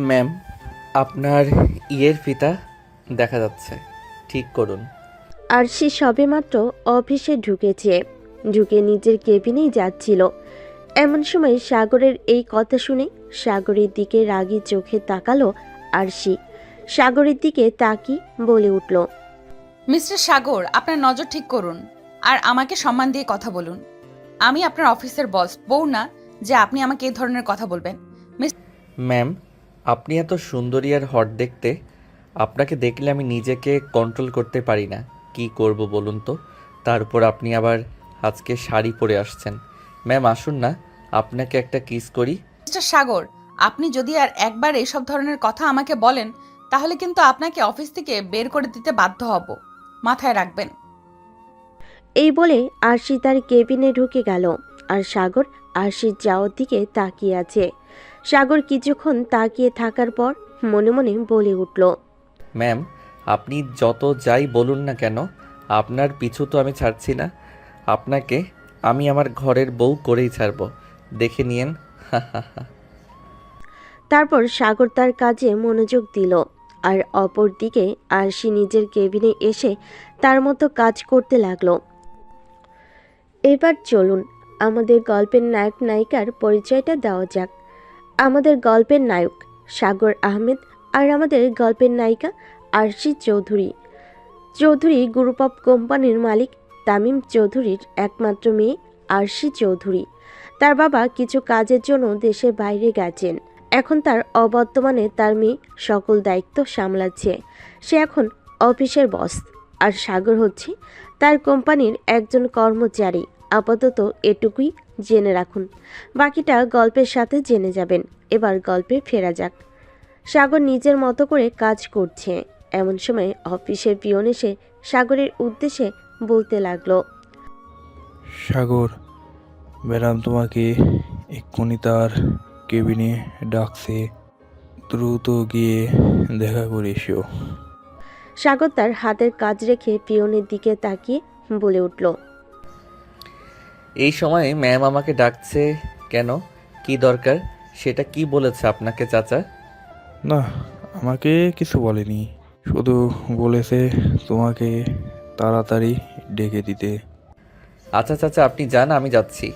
Ma'am, আপনার ইয়ের ফিতা দেখা যাচ্ছে, ঠিক করুন। আরশি সবেমাত্র অফিসে ঢুকে নিজের কেবিনেই যাচ্ছিল। এমন সময় সাগরের এই কথা শুনে সাগরের দিকে রাগী চোখে তাকালো আরশি। সাগরের দিকে তাকি বলে উঠল, মিস্টার সাগর, আপনার নজর ঠিক করুন আর আমাকে সম্মান দিয়ে কথা বলুন। আমি আপনার অফিসের বস, বউ না যে আপনি আমাকে এই ধরনের কথা বলবেন। ম্যাম, আপনি এত সুন্দরী আর হট দেখতে, আপনাকে দেখলে আমি নিজেকে কন্ট্রোল করতে পারি না। কি করব বলুন তো? তার উপর আপনি আবার আজকে শাড়ি পরে আসছেন। ম্যাম আসুন না, আপনাকে একটা কিস করি। মিস্টার সাগর, আপনি যদি আর একবার এইসব ধরনের কথা আমাকে বলেন তাহলে কিন্তু আপনাকে অফিস থেকে বের করে দিতে বাধ্য হব, মাথায় রাখবেন। এই বলে আরশি তার কেবিনে ঢুকে গেল। আর সাগর আরশির যাওয়ার দিকে তাকিয়ে আছে। সাগর কিছুক্ষণ তাকিয়ে থাকার পর মনে মনে বলে উঠল, ম্যাম, আপনি যত যাই বলুন না কেন, আপনার পিছু তো আমি ছাড়ছি না। আপনাকে আমি আমার ঘরের বউ করেই ছাড়ব, দেখে নিয়েন। তারপর সাগর তার কাজে মনোযোগ দিল। আর অপর দিকে আরশি নিজের কেবিনে এসে তার মতো কাজ করতে লাগলো। এবার চলুন আমাদের গল্পের নায়ক নায়িকার পরিচয়টা দেওয়া যাক। আমাদের গল্পের নায়ক সাগর আহমেদ আর আমাদের গল্পের নায়িকা আরশি চৌধুরী। চৌধুরী গ্রুপ অফ কোম্পানির মালিক তামিম চৌধুরীর একমাত্র মেয়ে আরশি চৌধুরী। তার বাবা কিছু কাজের জন্য দেশের বাইরে গেছেন। এখন তার অবর্তমানে তার মেয়ে সকল দায়িত্ব সামলাচ্ছে। সে এখন অফিসের বস। আর সাগর হচ্ছে তার কোম্পানির একজন কর্মচারী। আপাতত এটুকুই জেনে রাখুন, বাকিটা গল্পের সাথে জেনে যাবেন। এবার গল্পে ফেরা যাক। সাগর নিজের মতো করে কাজ করছে। এমন সময় অফিসের পিয়ন এসে সাগরের উদ্দেশ্যে বলতে লাগলো, সাগর, ম্যাডাম তোমাকে এক্ষুনি তার কেবিনে ডাকছে, দ্রুত গিয়ে দেখা করে এসো। সাগর তার হাতের কাজ রেখে পিয়নের দিকে তাকিয়ে বলে উঠল, এই সময়ে ম্যাম আমাকে ডাকছে কেন? কি দরকার? সেটা কি বলেছে আপনাকে চাচা? না, আমাকে কিছু বলেনি, শুধু বলেছে তোমাকে তাড়াতাড়ি ডেকে দিতে। আচ্ছা চাচা, আপনি যান, আমি যাচ্ছি।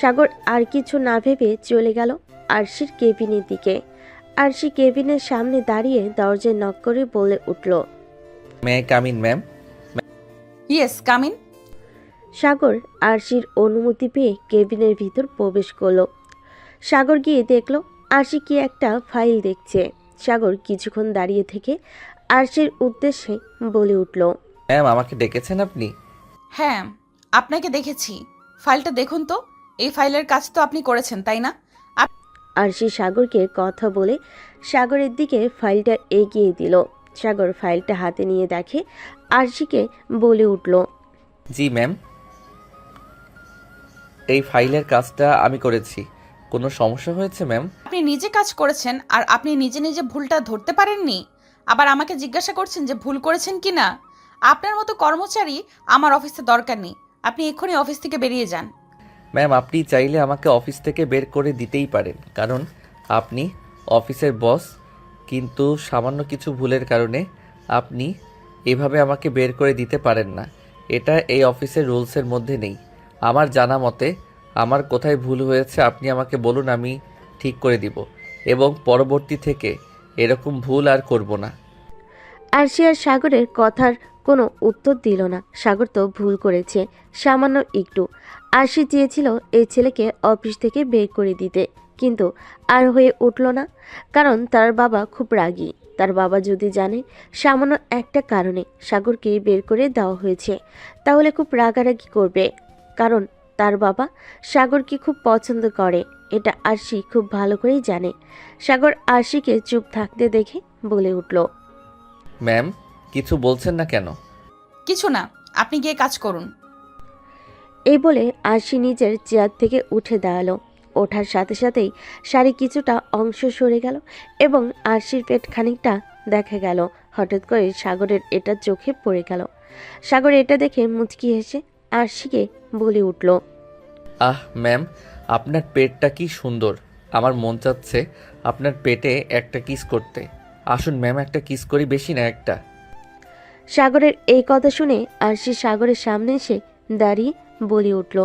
সাগর আর কিছু না ভেবে চলে গেল আরশির কেবিনের দিকে। আরশি কেবিনের সামনে দাঁড়িয়ে দরজায় নক করে বলে উঠল, may I come in ma'am? Yes, come in. Sagar আরশির অনুমতি পেয়ে কেবিনের ভিতর প্রবেশ করলো। সাগর গিয়ে দেখলো আরশি কি একটা ফাইল দেখছে। সাগর কিছুক্ষণ দাঁড়িয়ে থেকে আরশির উদ্দেশ্যে বলে উঠল, ম্যাম আমাকে ডেকেছেন আপনি? হ্যাঁ, আপনাকে দেখেছি। ফাইলটা দেখুন তো। এই ফাইলের কাজ তো আপনি করেছেন, তাই না? আরশি সাগরকে কথা বলে সাগরের দিকে ফাইলটা এগিয়ে দিল। সাগর ফাইলটা হাতে নিয়ে দেখে আরশিকে বলে উঠল, জি ম্যাম, এই ফাইলের কাজটা আমি করেছি। কোনো সমস্যা হয়েছে ম্যাম? আপনি নিজে কাজ করেছেন আর আপনি নিজে নিজে ভুলটা ধরতে পারেননি, আবার আমাকে জিজ্ঞাসা করছেন যে ভুল করেছেন কি না। আপনার মতো কর্মচারী আমার অফিসে দরকার নেই। আপনি এক্ষুনি অফিস থেকে বেরিয়ে যান। ম্যাম আপনি চাইলে আমাকে অফিস থেকে বের করে দিতেই পারেন, কারণ আপনি অফিসের বস। কিন্তু সামান্য কিছু ভুলের কারণে আপনি এভাবে আমাকে বের করে দিতে পারেন না। এটা এই অফিসের রুলসের মধ্যে নেই। আমার জানা মতে আমার কোথায় ভুল হয়েছে আপনি আমাকে বলুন, আমি ঠিক করে দিব এবং পরবর্তী থেকে এরকম ভুল আর করব না। আরশি আর সাগরের কথার কোনো উত্তর দিল না। সাগর তো ভুল করেছে সামান্য একটু। আরশি চেয়েছিল এই ছেলেকে অফিস থেকে বের করে দিতে, কিন্তু আর হয়ে উঠল না। কারণ তার বাবা খুব রাগী। তার বাবা যদি জানে সামান্য একটা কারণে সাগরকে বের করে দেওয়া হয়েছে, তাহলে খুব রাগারাগি করবে। কারণ তার বাবা সাগরকে খুব পছন্দ করে, এটা আরশি খুব ভালো করেই জানে। সাগর আরশিকে চুপ থাকতে দেখে বলে উঠল, ম্যাম কিছু বলছেন না কেন? কিছু না, আপনি গিয়ে কাজ করুন। এই বলে আরশি নিজের চেয়ার থেকে উঠে দাঁড়ালো। ওঠার সাথে সাথেই শাড়ি কিছুটা অংশ সরে গেল এবং আরশির পেট খানিকটা দেখা গেল। হঠাৎ করে সাগরের এটা চোখে পড়ে গেল। সাগর এটা দেখে মুচকি হেসে আরশিকে বলে উঠল, আহ ম্যাম, আপনার পেটটা কি সুন্দর, আমার মন চাচ্ছে আপনার পেটে একটা কিস করতে। আসুন ম্যাম, একটা কিস করি, বেশি না একটা। সাগরের এই কথা শুনে আরশি সাগরের সামনে এসে দাঁড়িয়ে বলে উঠল,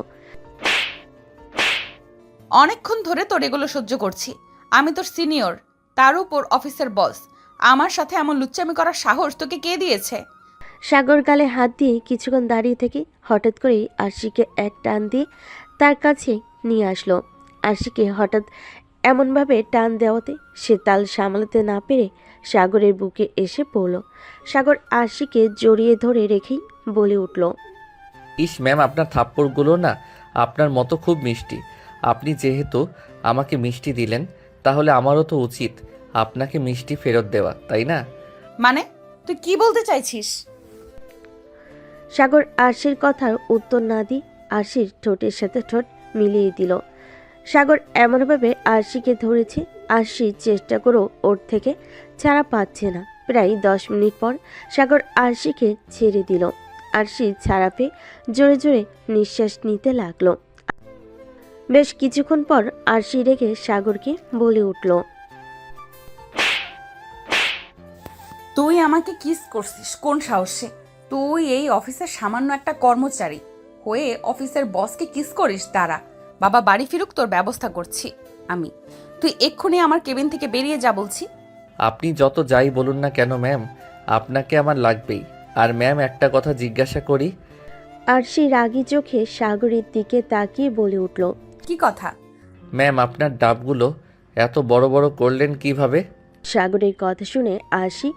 অনেকক্ষণ ধরে তোর এগুলো সহ্য করছি। আমি তোর সিনিয়র, তার উপর অফিসের বস। আমার সাথে এমন লুচ্চামি করার সাহস তোকে কে দিয়েছে? সাগর গালে হাত দিয়ে কিছুক্ষণ দাঁড়িয়ে থেকে হঠাৎ করেই আরশিকে এক টান দিয়ে তার কাছে নিয়ে আসলো। আরশিকে হঠাৎ এমনভাবে টান দেওয়াতে সে তাল সামলাতে না পেরে সাগরের বুকে এসে পড়ল। সাগর আরশিকে জড়িয়ে ধরে রেখেই বলে উঠল, ইস ম্যাম, আপনার থাপ্পড়গুলো না আপনার মতো খুব মিষ্টি। আপনি যেহেতু আমাকে মিষ্টি দিলেন, তাহলে আমারও তো উচিত আপনাকে মিষ্টি ফেরত দেওয়া, তাই না? মানে তুই কি বলতে চাইছিস? সাগর আরশির কথার উত্তর না দিয়ে আরশির ঠোঁটের সাথে ঠোঁট মিলিয়ে দিল। সাগর এমনভাবে আরশিকে ধরেছে, আরশি চেষ্টা করেও ওর থেকে ছাড়া পাচ্ছে না। প্রায় 10 মিনিট পর সাগর আরশিকে ছেড়ে দিল। আরশি ছাড়া পেয়ে জোরে জোরে নিঃশ্বাস নিতে লাগলো। বেশ কিছুক্ষণ পর আরশি রেগে সাগরকে বলে উঠল, তুই আমাকে কিস করছিস কোন সাহসে? তুই এই অফিসের সামান্য একটা কর্মচারী হয়ে অফিসের বসকে কিস করিস? দাঁড়া, বাবা বাড়ি ফিরুক, তোর ব্যবস্থা করছি আমি। তুই এক্ষুনি আমার কেবিন থেকে বেরিয়ে যা বলছি। আপনি যত যাই বলুন না কেন ম্যাম, আপনাকে আমার লাগবেই। আর ম্যাম, একটা কথা জিজ্ঞাসা করি? আরশি রাগী চোখে সাগরের দিকে তাকিয়ে বলে উঠল, কি কথা? ম্যাম, আপনার ডাবগুলো এত বড় বড় করলেন কিভাবে? সাগরের কথা শুনে আরশি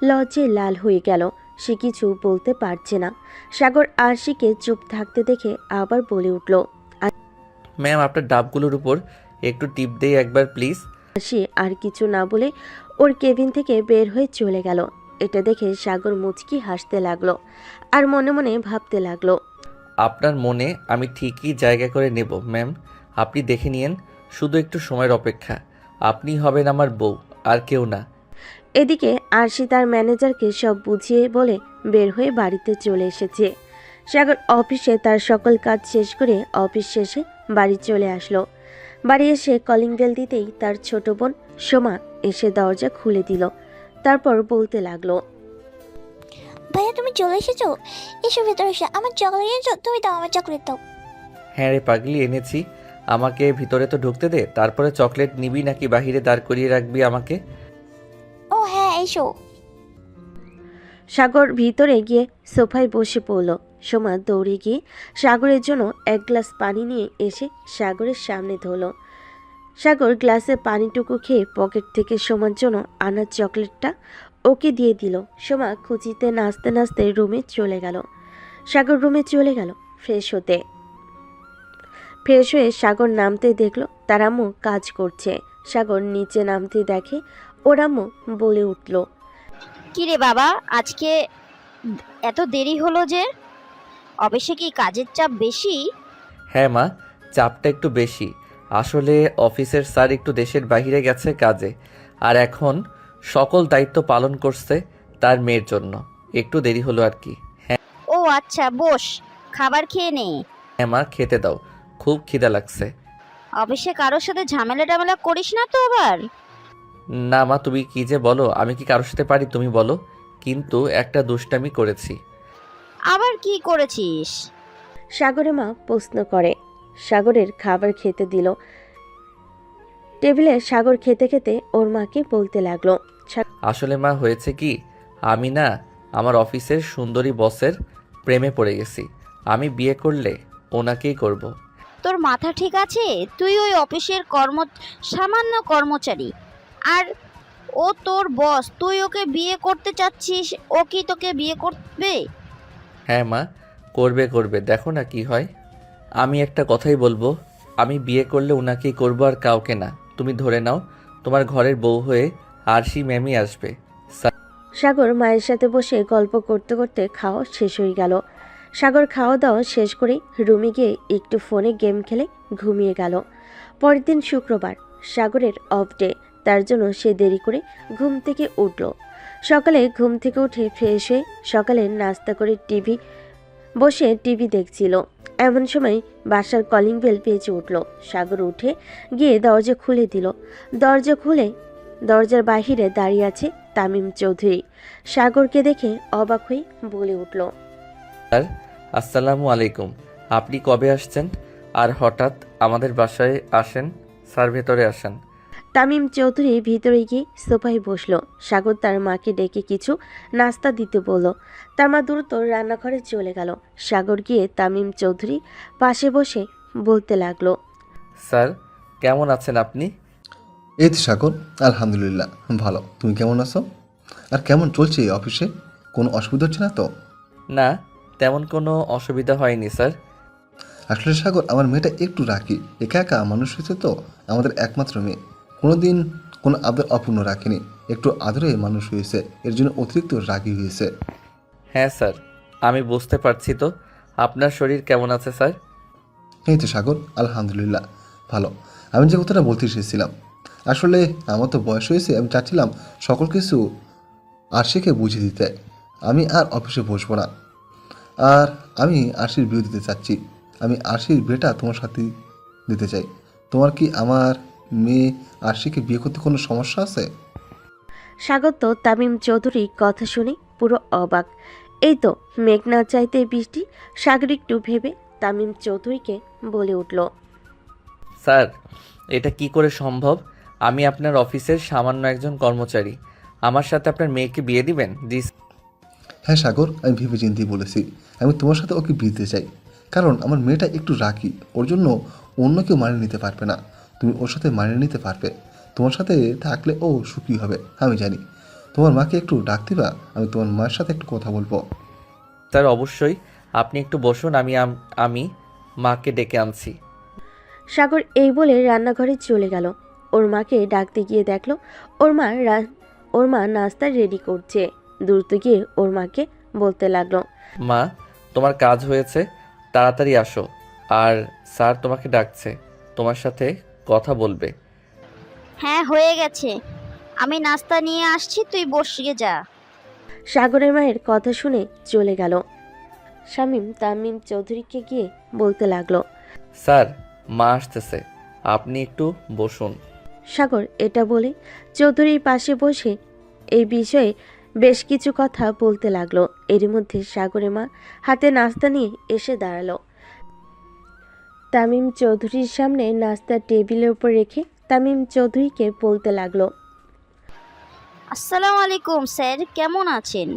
লজ্জায় লাল হয়ে গেল। সে কিছু বলতে পারছে না। সাগর আরশিকে চুপ থাকতে দেখে আবার বলে উঠল, ম্যাম, আপনার ডাবগুলোর উপর একটু টিপ দেই একবার প্লিজ। আরশি আর কিছু না বলে ওর কেবিন থেকে বের হয়ে চলে গেল। এটা দেখে সাগর মুচকি হাসতে লাগলো আর মনে মনে ভাবতে লাগলো, আপনার মনে আমি ঠিকই জায়গা করে নেব ম্যাম, আপনি দেখে নিয়েন, শুধু একটু সময়ের অপেক্ষা। আপনি হবেন আমার বউ, আর কেউ না। এদিকে আরশি তার ম্যানেজারকে সব বুঝিয়ে বলে বের হয়ে বাড়িতে চলে এসেছে। সাগর অফিসে তার সকল কাজ শেষ করে অফিস শেষে বাড়ি চলে আসলো। বাড়ি এসে কলিং বেল দিতেই তার ছোট বোন সোমা এসে দরজা খুলে দিল। তারপর বলতে লাগলো, ভাইয়া তুমি চলে এসেছো? এসো ভেতরে এসো, আমার চকলেট এনেছো? তুমি দাও, আমার চকলেট দাও। হ্যাঁ রে পাগলি, এনেছি। আমাকে ভিতরে তো ঢুকতে দে, তারপরে চকলেট নিবি নাকি বাহিরে দাঁড় করিয়ে রাখবি আমাকে? ও হ্যাঁ এসো। সাগর ভিতরে গিয়ে সোফায় বসে পড়ল। সোমা দৌড়ে গিয়ে সাগরের জন্য এক গ্লাস পানি নিয়ে এসে সাগরের সামনে ধরল। সাগর গ্লাসে পানিটুকু খেয়ে পকেট থেকে সোমার জন্য আনা চকলেটটা ওকে দিয়ে দিল। সোমা খুঁচিতে নাচতে নাচতে রুমে চলে গেল। সাগর রুমে চলে গেল ফ্রেশ হতে। ফ্রেশ হয়ে সাগর নামতে দেখলো তার আম্মু কাজ করছে। সাগর নিচে নামতে দেখে ওর আম্মু বলে উঠল, কি রে বাবা, আজকে এত দেরি হলো যে? অফিসে কি কাজের চাপ বেশি? হ্যাঁ মা, চাপটা একটু বেশি। আসলে অফিসের স্যার একটু দেশের বাইরে গেছে কাজে, আর এখন সকল দায়িত্ব পালন করছে তার মেয়ের জন্য, একটু দেরি হলো আর কি। ও আচ্ছা, বস, খাবার খেয়ে নে। হ্যাঁ মা, খেতে দাও, খুব খিদা লাগছে। অফিসে কারোর সাথে ঝামেলা টামেলা করিস না তো আবার? না মা, তুমি কি যে বলো, আমি কি কারোর সাথে পারি তুমি বলো? কিন্তু একটা দুষ্টামি করেছি। আবার কি করেছিস? সাগরের মা প্রশ্ন করে। সাগরের খাবার খেতে দিল। টেবিলে সাগর খেতে খেতে ওর মাকে বলতে লাগলো, আসলে মা, হয়েছে কি, আমি না আমার অফিসের সুন্দরী বসের প্রেমে পড়ে গেছি। আমি বিয়ে করলে ওনাকেই করব। তোর মাথা ঠিক আছে? তুই ওই অফিসের সামান্য কর্মচারী, আর ও তোর বস। তুই ওকে বিয়ে করতে চাচ্ছিস, ও কি তোকে বিয়ে করবে? হ্যাঁ মা, করবে করবে, দেখো না কি হয়। আমি একটা কথাই বলবো, আমি বিয়ে করলে ওনাকেই করবো, আর কাউকে না। তুমি ধরে নাও তোমার ঘরের বউ হয়ে আরশি ম্যামই আসবে। সাগর মায়ের সাথে বসে গল্প করতে করতে খাওয়া শেষ হয়ে গেল। সাগর খাওয়া দাওয়া শেষ করে রুমে গিয়ে একটু ফোনে গেম খেলে ঘুমিয়ে গেল। পরের দিন শুক্রবার, সাগরের অফ ডে, তার জন্য সে দেরি করে ঘুম থেকে উঠল। সকালে ঘুম থেকে উঠে ফ্রেশ হয়ে সকালে নাস্তা করে বসে টিভি দেখছিল। এমন সময় বাসার কলিং বেল বেজে উঠল। সাগর উঠে গিয়ে দরজা খুলে দিল। দরজা খুলে দরজার বাহিরে দাঁড়িয়ে আছে তামিম চৌধুরী। সাগরকে দেখে অবাক হয়ে বলে উঠল, স্যার আসসালামু আলাইকুম। আপনি কবে আসছেন আর হঠাৎ আমাদের বাসায় আসেন? স্যার ভেতরে আসেন। তামিম চৌধুরী ভিতরে গিয়ে সোফায় বসলো। সাগর তার মাকে ডেকে কিছু নাস্তা দিতে বলল। তার মা দ্রুত রান্নাঘরে চলে গেল। সাগর গিয়ে তামিম চৌধুরী পাশে বসে বলতে লাগলো, স্যার কেমন আছেন আপনি? এই তো সাগর, আলহামদুলিল্লাহ ভালো। তুমি কেমন আছো? আর কেমন চলছে এই অফিসে? কোনো অসুবিধা হচ্ছে না তো? না, তেমন কোনো অসুবিধা হয়নি স্যার। আসলে সাগর, আমার মেয়েটা একটু রাখি, একা একা মানুষ হয়েছে তো, আমাদের একমাত্র মেয়ে। কোনো দিন কোনো আদর অপূর্ণ রাখিনি, একটু আদরে মানুষ হয়েছে, এর জন্য অতিরিক্ত রাগী হয়েছে। হ্যাঁ স্যার, আমি বুঝতে পারছি। তো আপনার শরীর কেমন আছে স্যার? এই তো সাগর, আলহামদুলিল্লাহ ভালো। আমি যে কথাটা বলতে এসেছিলাম, আসলে আমার তো বয়স হয়েছে, আমি চাচ্ছিলাম সকল কিছু আরশিকে বুঝিয়ে দিতে। আমি আর অফিসে বসবো না, আর আমি আরশির বিয়ে দিতে চাচ্ছি। আমি আরশির বিয়েটা তোমার সাথে দিতে চাই। তোমার কি আমার মেয়ে আরশিকে বিয়ে করতে কোনো সমস্যা আছে? সাগর তো তামিম চৌধুরী কথা শুনে পুরো অবাক। এই তো মেঘ না চাইতে বৃষ্টি। সাগর একটু ভেবে তামিম চৌধুরীকে বলে উঠল, স্যার এটা কি করে সম্ভব? আমি আপনার অফিসের সামান্য একজন কর্মচারী, আমার সাথে আপনার মেয়েকে বিয়ে দিবেন? হ্যাঁ সাগর, আমি ভেবে চিন্তেই বলেছি, আমি তোমার সাথে ওকে বিয়ে দিতে চাই। কারণ আমার মেয়েটা একটু রাগী, ওর জন্য অন্য কেউ মানিয়ে নিতে পারবে না। তুমি ওর সাথে মানিয়ে নিতে পারবে, তোমার সাথে থাকলে ও সুখী হবে আমি জানি। তোমার মাকে একটু ডাক দিবা, আমি তোমার মায়ের সাথে একটু কথা বলবো। স্যার অবশ্যই, আপনি একটু বসুন, আমি মাকে ডেকে আনছি। সাগর এই বলে রান্নাঘরে চলে গেল। ওর মাকে ডাকতে গিয়ে দেখলো ওর মা নাস্তা রেডি করছে। দ্রুত গিয়ে ওর মাকে বলতে লাগলো, মা, তোমার কাজ হয়েছে, তাড়াতাড়ি আসো। আর স্যার তোমাকে ডাকছে, তোমার সাথে কথা বলবে। হ্যাঁ হয়ে গেছে, আমি নাস্তা নিয়ে আসছি, তুই বসিয়ে যা। সাগরের মায়ের কথা শুনে চলে গেল। শামীম তামিম চৌধুরীকে গিয়ে বলতে লাগলো, স্যার মা আসতেছে, আপনি একটু বসুন। সাগর এটা বলে চৌধুরীর পাশে বসে এই বিষয়ে বেশ কিছু কথা বলতে লাগলো। এরই মধ্যে সাগরের মা হাতে নাস্তা নিয়ে এসে দাঁড়ালো। তামিম চৌধুরীর সামনে নাস্তা টেবিলের উপর রেখে তামিম চৌধুরীকে বলতে লাগলো, আসসালামু আলাইকুম স্যার, কেমন আছেন?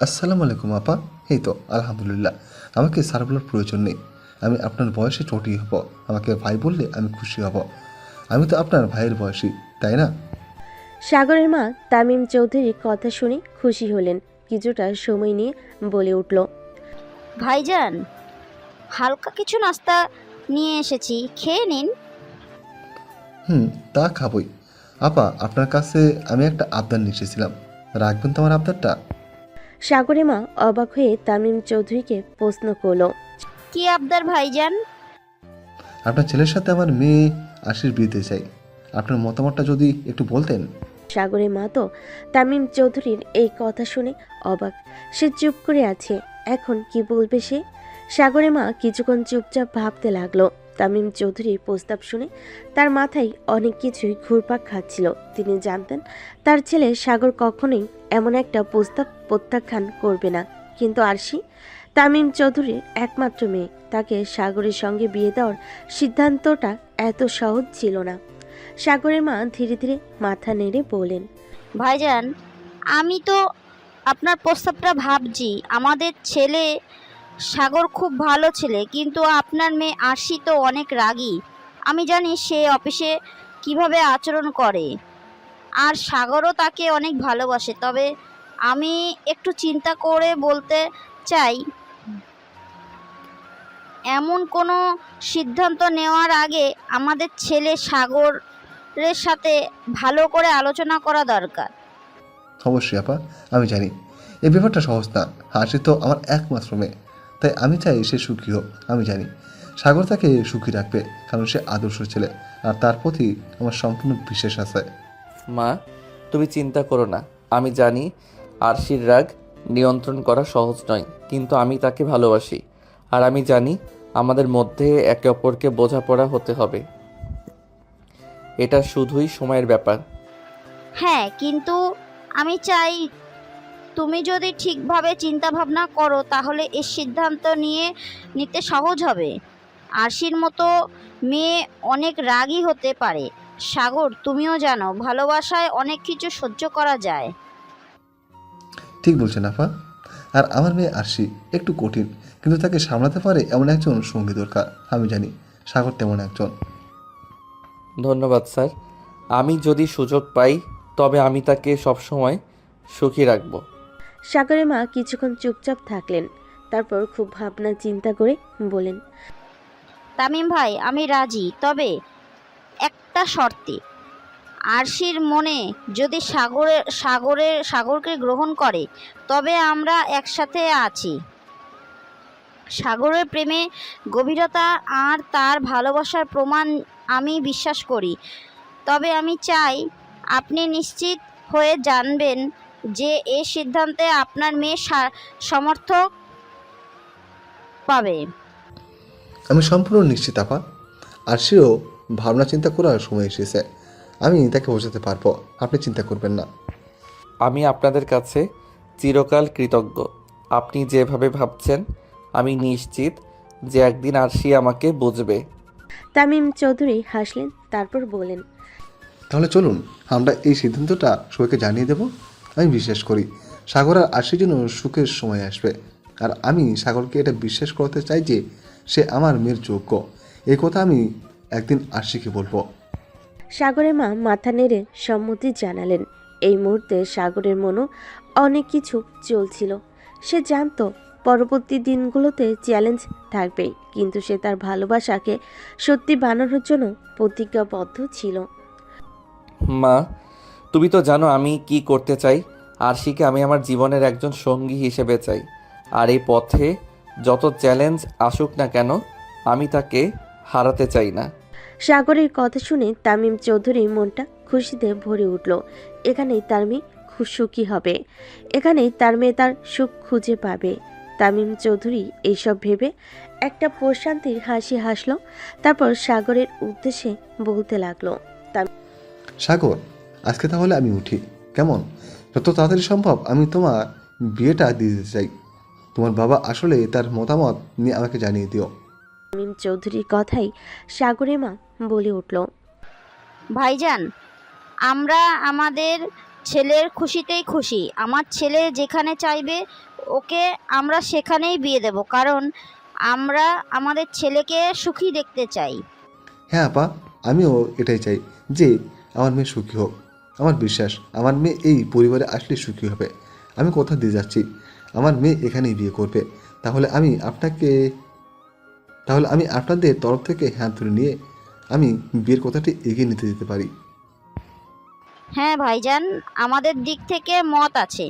আসসালামু আলাইকুম আপা। এই তো আলহামদুলিল্লাহ, আমাকে স্যার বলার প্রয়োজন নেই, আমি আপনার বয়সে চটি হব। আমাকে ভাই বললে আমি খুশি হব, আমি তো আপনার ভাইয়ের বয়সী, তাই না? সাগরের মা তামিম চৌধুরীর কথা শুনে খুশি হলেন। কিছুটা সময় নিয়ে বলে উঠল, ভাইজান, হালকা কিছু নাস্তা নিয়ে এসেছি, খেয়ে নিন। তা খাবই। আপা, আপনার কাছে আমি একটা আবদার নিয়ে এসেছিলাম, রাখবেন তো আমার আবদারটা? সাগরের মা অবাক হয়ে তামিম চৌধুরীকে প্রশ্ন করলো, কি আবদার ভাইজান? আপনার ছেলের সাথে আমার মেয়ে আশির বিয়েতে চাই, আপনার মতামতটা যদি একটু বলতেন। সাগরের মা তো তামিম চৌধুরীর এই কথা শুনে অবাক। সে চুপ করে আছে, এখন কি বলবে সে? সাগরের মা কিছুক্ষণ চুপচাপ ভাবতে লাগলো। তামিম চৌধুরীর প্রস্তাব শুনে তার মাথায় অনেক কিছুই ঘুরপাক খাচ্ছিল। তিনি জানতেন তার ছেলে সাগর কখনোই এমন একটা প্রস্তাব প্রত্যাখ্যান করবে না। কিন্তু আরশি তামিম চৌধুরীর একমাত্র মেয়ে, তাকে সাগরের সঙ্গে বিয়ে দেওয়ার সিদ্ধান্তটা এত সহজ ছিল না। সাগরের মা ধীরে ধীরে মাথা নেড়ে বলেন, ভাইজান, আমি তো আপনার প্রস্তাবটা ভাবছি। আমাদের ছেলে সাগর খুব ভালো ছেলে, কিন্তু আপনার মেয়ে আরশি তো অনেক রাগী। আমি জানি সে অফিসে কিভাবে আচরণ করে, আর সাগরও তাকে অনেক ভালোবাসে। তবে আমি একটু চিন্তা করে বলতে চাই, এমন কোনো সিদ্ধান্ত নেওয়ার আগে আমাদের ছেলে সাগরের সাথে ভালো করে আলোচনা করা দরকার। অবশ্যই আপা, আমি জানি এই ব্যাপারটা সহজ না। হাসি তো আমার একমাত্র মেয়ে, তাই আমি চাই সে সুখী হোক। আমি জানি সাগর তাকে সুখী রাখবে, কারণ সে আদর্শ ছেলে, আর তার প্রতি আমার সম্পূর্ণ বিশ্বাস আছে। মা, তুমি চিন্তা করো না। আমি জানি আরশির রাগ নিয়ন্ত্রণ করা সহজ নয়, কিন্তু আমি তাকে ভালোবাসি। আর আমি জানি আমাদের মধ্যে একে অপরকে বোঝাপড়া হতে হবে। এটা শুধুই সময়ের ব্যাপার। হ্যাঁ, কিন্তু আমি চাই তুমি যদি ঠিকভাবে চিন্তা ভাবনা করো তাহলে এই সিদ্ধান্ত নিতে সহজ হবে। আরশির মতো মেয়ে অনেক রাগী হতে পারে। সাগর, তুমিও জানো ভালোবাসায় অনেক কিছু সহ্য করা যায়। ঠিক বলছেন আফা। আর আমার মেয়ে আরশি একটু কঠিন, কিন্তু তাকে সামলাতে পারে এমন একজন সঙ্গী দরকার। আমি জানি সাগর তেমন একজন। ধন্যবাদ স্যার। আমি যদি সুযোগ পাই তবে আমি তাকে সবসময় সুখী রাখব। সাগরের মা কিছুক্ষণ চুপচাপ থাকলেন, তারপর খুব ভাবনা চিন্তা করে বলেন, তামিম ভাই, আমি রাজি, তবে একটা শর্তে। আরশির মনে যদি সাগরকে গ্রহণ করে তবে আমরা একসাথে আছি। সাগরের প্রেমে গভীরতা আর তার ভালোবাসার প্রমাণ আমি বিশ্বাস করি। তবে আমি চাই আপনি নিশ্চিত হয়ে জানবেন যে এই সিদ্ধান্তে আপনার মেয়ে সমর্থক পাবে। আমি সম্পূর্ণ নিশ্চিত আপা। আরশিরও ভাবনা চিন্তা করার সময় এসেছে। আমি তাকে বোঝাতে পারবো, আপনি চিন্তা করবেন না। আমি আপনাদের কাছে চিরকাল কৃতজ্ঞ। আপনি যেভাবে ভাবছেন আমি নিশ্চিত যে একদিন আরশি আমাকে বুঝবে। তামিম চৌধুরী হাসলেন, তারপর বলেন, তাহলে চলুন আমরা এই সিদ্ধান্তটা সবাইকে জানিয়ে দেব। আমি বিশ্বাস করি সাগর আর আরশির জন্য সুখের সময় আসবে। আর আমি সাগরকে এটা বিশ্বাস করতে চাই যে সে আমার মেয়ের যোগ্য। এই কথা আমি একদিন আরশিকে বলবো। সাগরের মা মাথা নেড়ে সম্মতি জানালেন। এই মুহূর্তে সাগরের মনও অনেক কিছু চলছিল। সে জানতো পরবর্তী দিনগুলোতে চ্যালেঞ্জ থাকবে, কিন্তু সে তার ভালোবাসাকে সত্যি বানানোর জন্য প্রতিজ্ঞাবদ্ধ ছিল। মা, তুমি তো জানো আমি কি করতে চাই। আরশিকে আমি আমার জীবনের একজন সঙ্গী হিসেবে চাই। আর এই পথে যত চ্যালেঞ্জ আসুক না কেন আমি তাকে হারাতে চাই না। সাগরের কথা শুনে তামিম চৌধুরীর মনটা খুশিতে ভরে উঠল। এখানেই তার মেয়ে সুখী হবে, এখানেই তার মেয়ে তার সুখ খুঁজে পাবে। তামিম চৌধুরী এইসব ভেবে একটা প্রশান্তির হাসি হাসল, তারপর সাগরের উদ্দেশ্যে বলতে লাগলো, সাগর, আজকে তাহলে আমি উঠি, কেমন? যত তাড়াতাড়ি সম্ভব আমি তোমার বিয়েটা দিয়ে দিতে চাই। তোমার বাবা আসলে তার মতামত নিয়ে আমাকে জানিয়ে দিও। তামিম চৌধুরীর কথাই সাগরের মা বলে উঠল, ভাইজান, আমরা আমাদের ছেলের খুশিতেই খুশি। আমার ছেলে যেখানে চাইবে ওকে আমরা সেখানেই বিয়ে দেব, কারণ আমরা আমাদের ছেলেকে সুখী দেখতে চাই। হ্যাঁ আপা, আমিও এটাই চাই যে আমার মেয়ে সুখী হোক। আমার বিশ্বাস আমার মেয়ে এই পরিবারে আসলে সুখী হবে। আমি কথা দিয়ে যাচ্ছি, আমার মেয়ে এখানেই বিয়ে করবে। তাহলে আমি আপনাদের তরফ থেকে হাত ধরে নিয়ে আমি বিয়ের কথাটি এগিয়ে নিতে দিতে পারি। হ্যাঁ ভাইজান, আমাদের দিক থেকে মত আছে।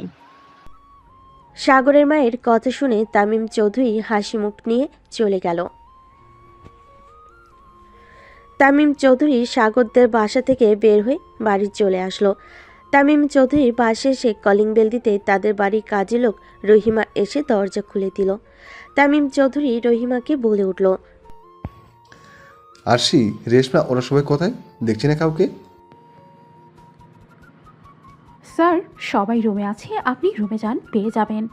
সাগরের মায়ের কথা শুনে তামিম চৌধুরী হাসি মুখ নিয়ে চলে গেল। তামিম চৌধুরী সাগরদের বাসা থেকে বের হয়ে বাড়ি চলে আসলো। তামিম চৌধুরীর বাসে এসে কলিং বেল দিতে তাদের বাড়ির কাজের লোক রহিমা এসে দরজা খুলে দিল। তামিম চৌধুরী রহিমাকে বলে উঠল, আরশি, রেশমা, ওরা সবাই কোথায়? দেখছি না কাউকে। স্যার, সবাই রুমে আছে, আপনি রুমে যান, পেয়ে যাবেন।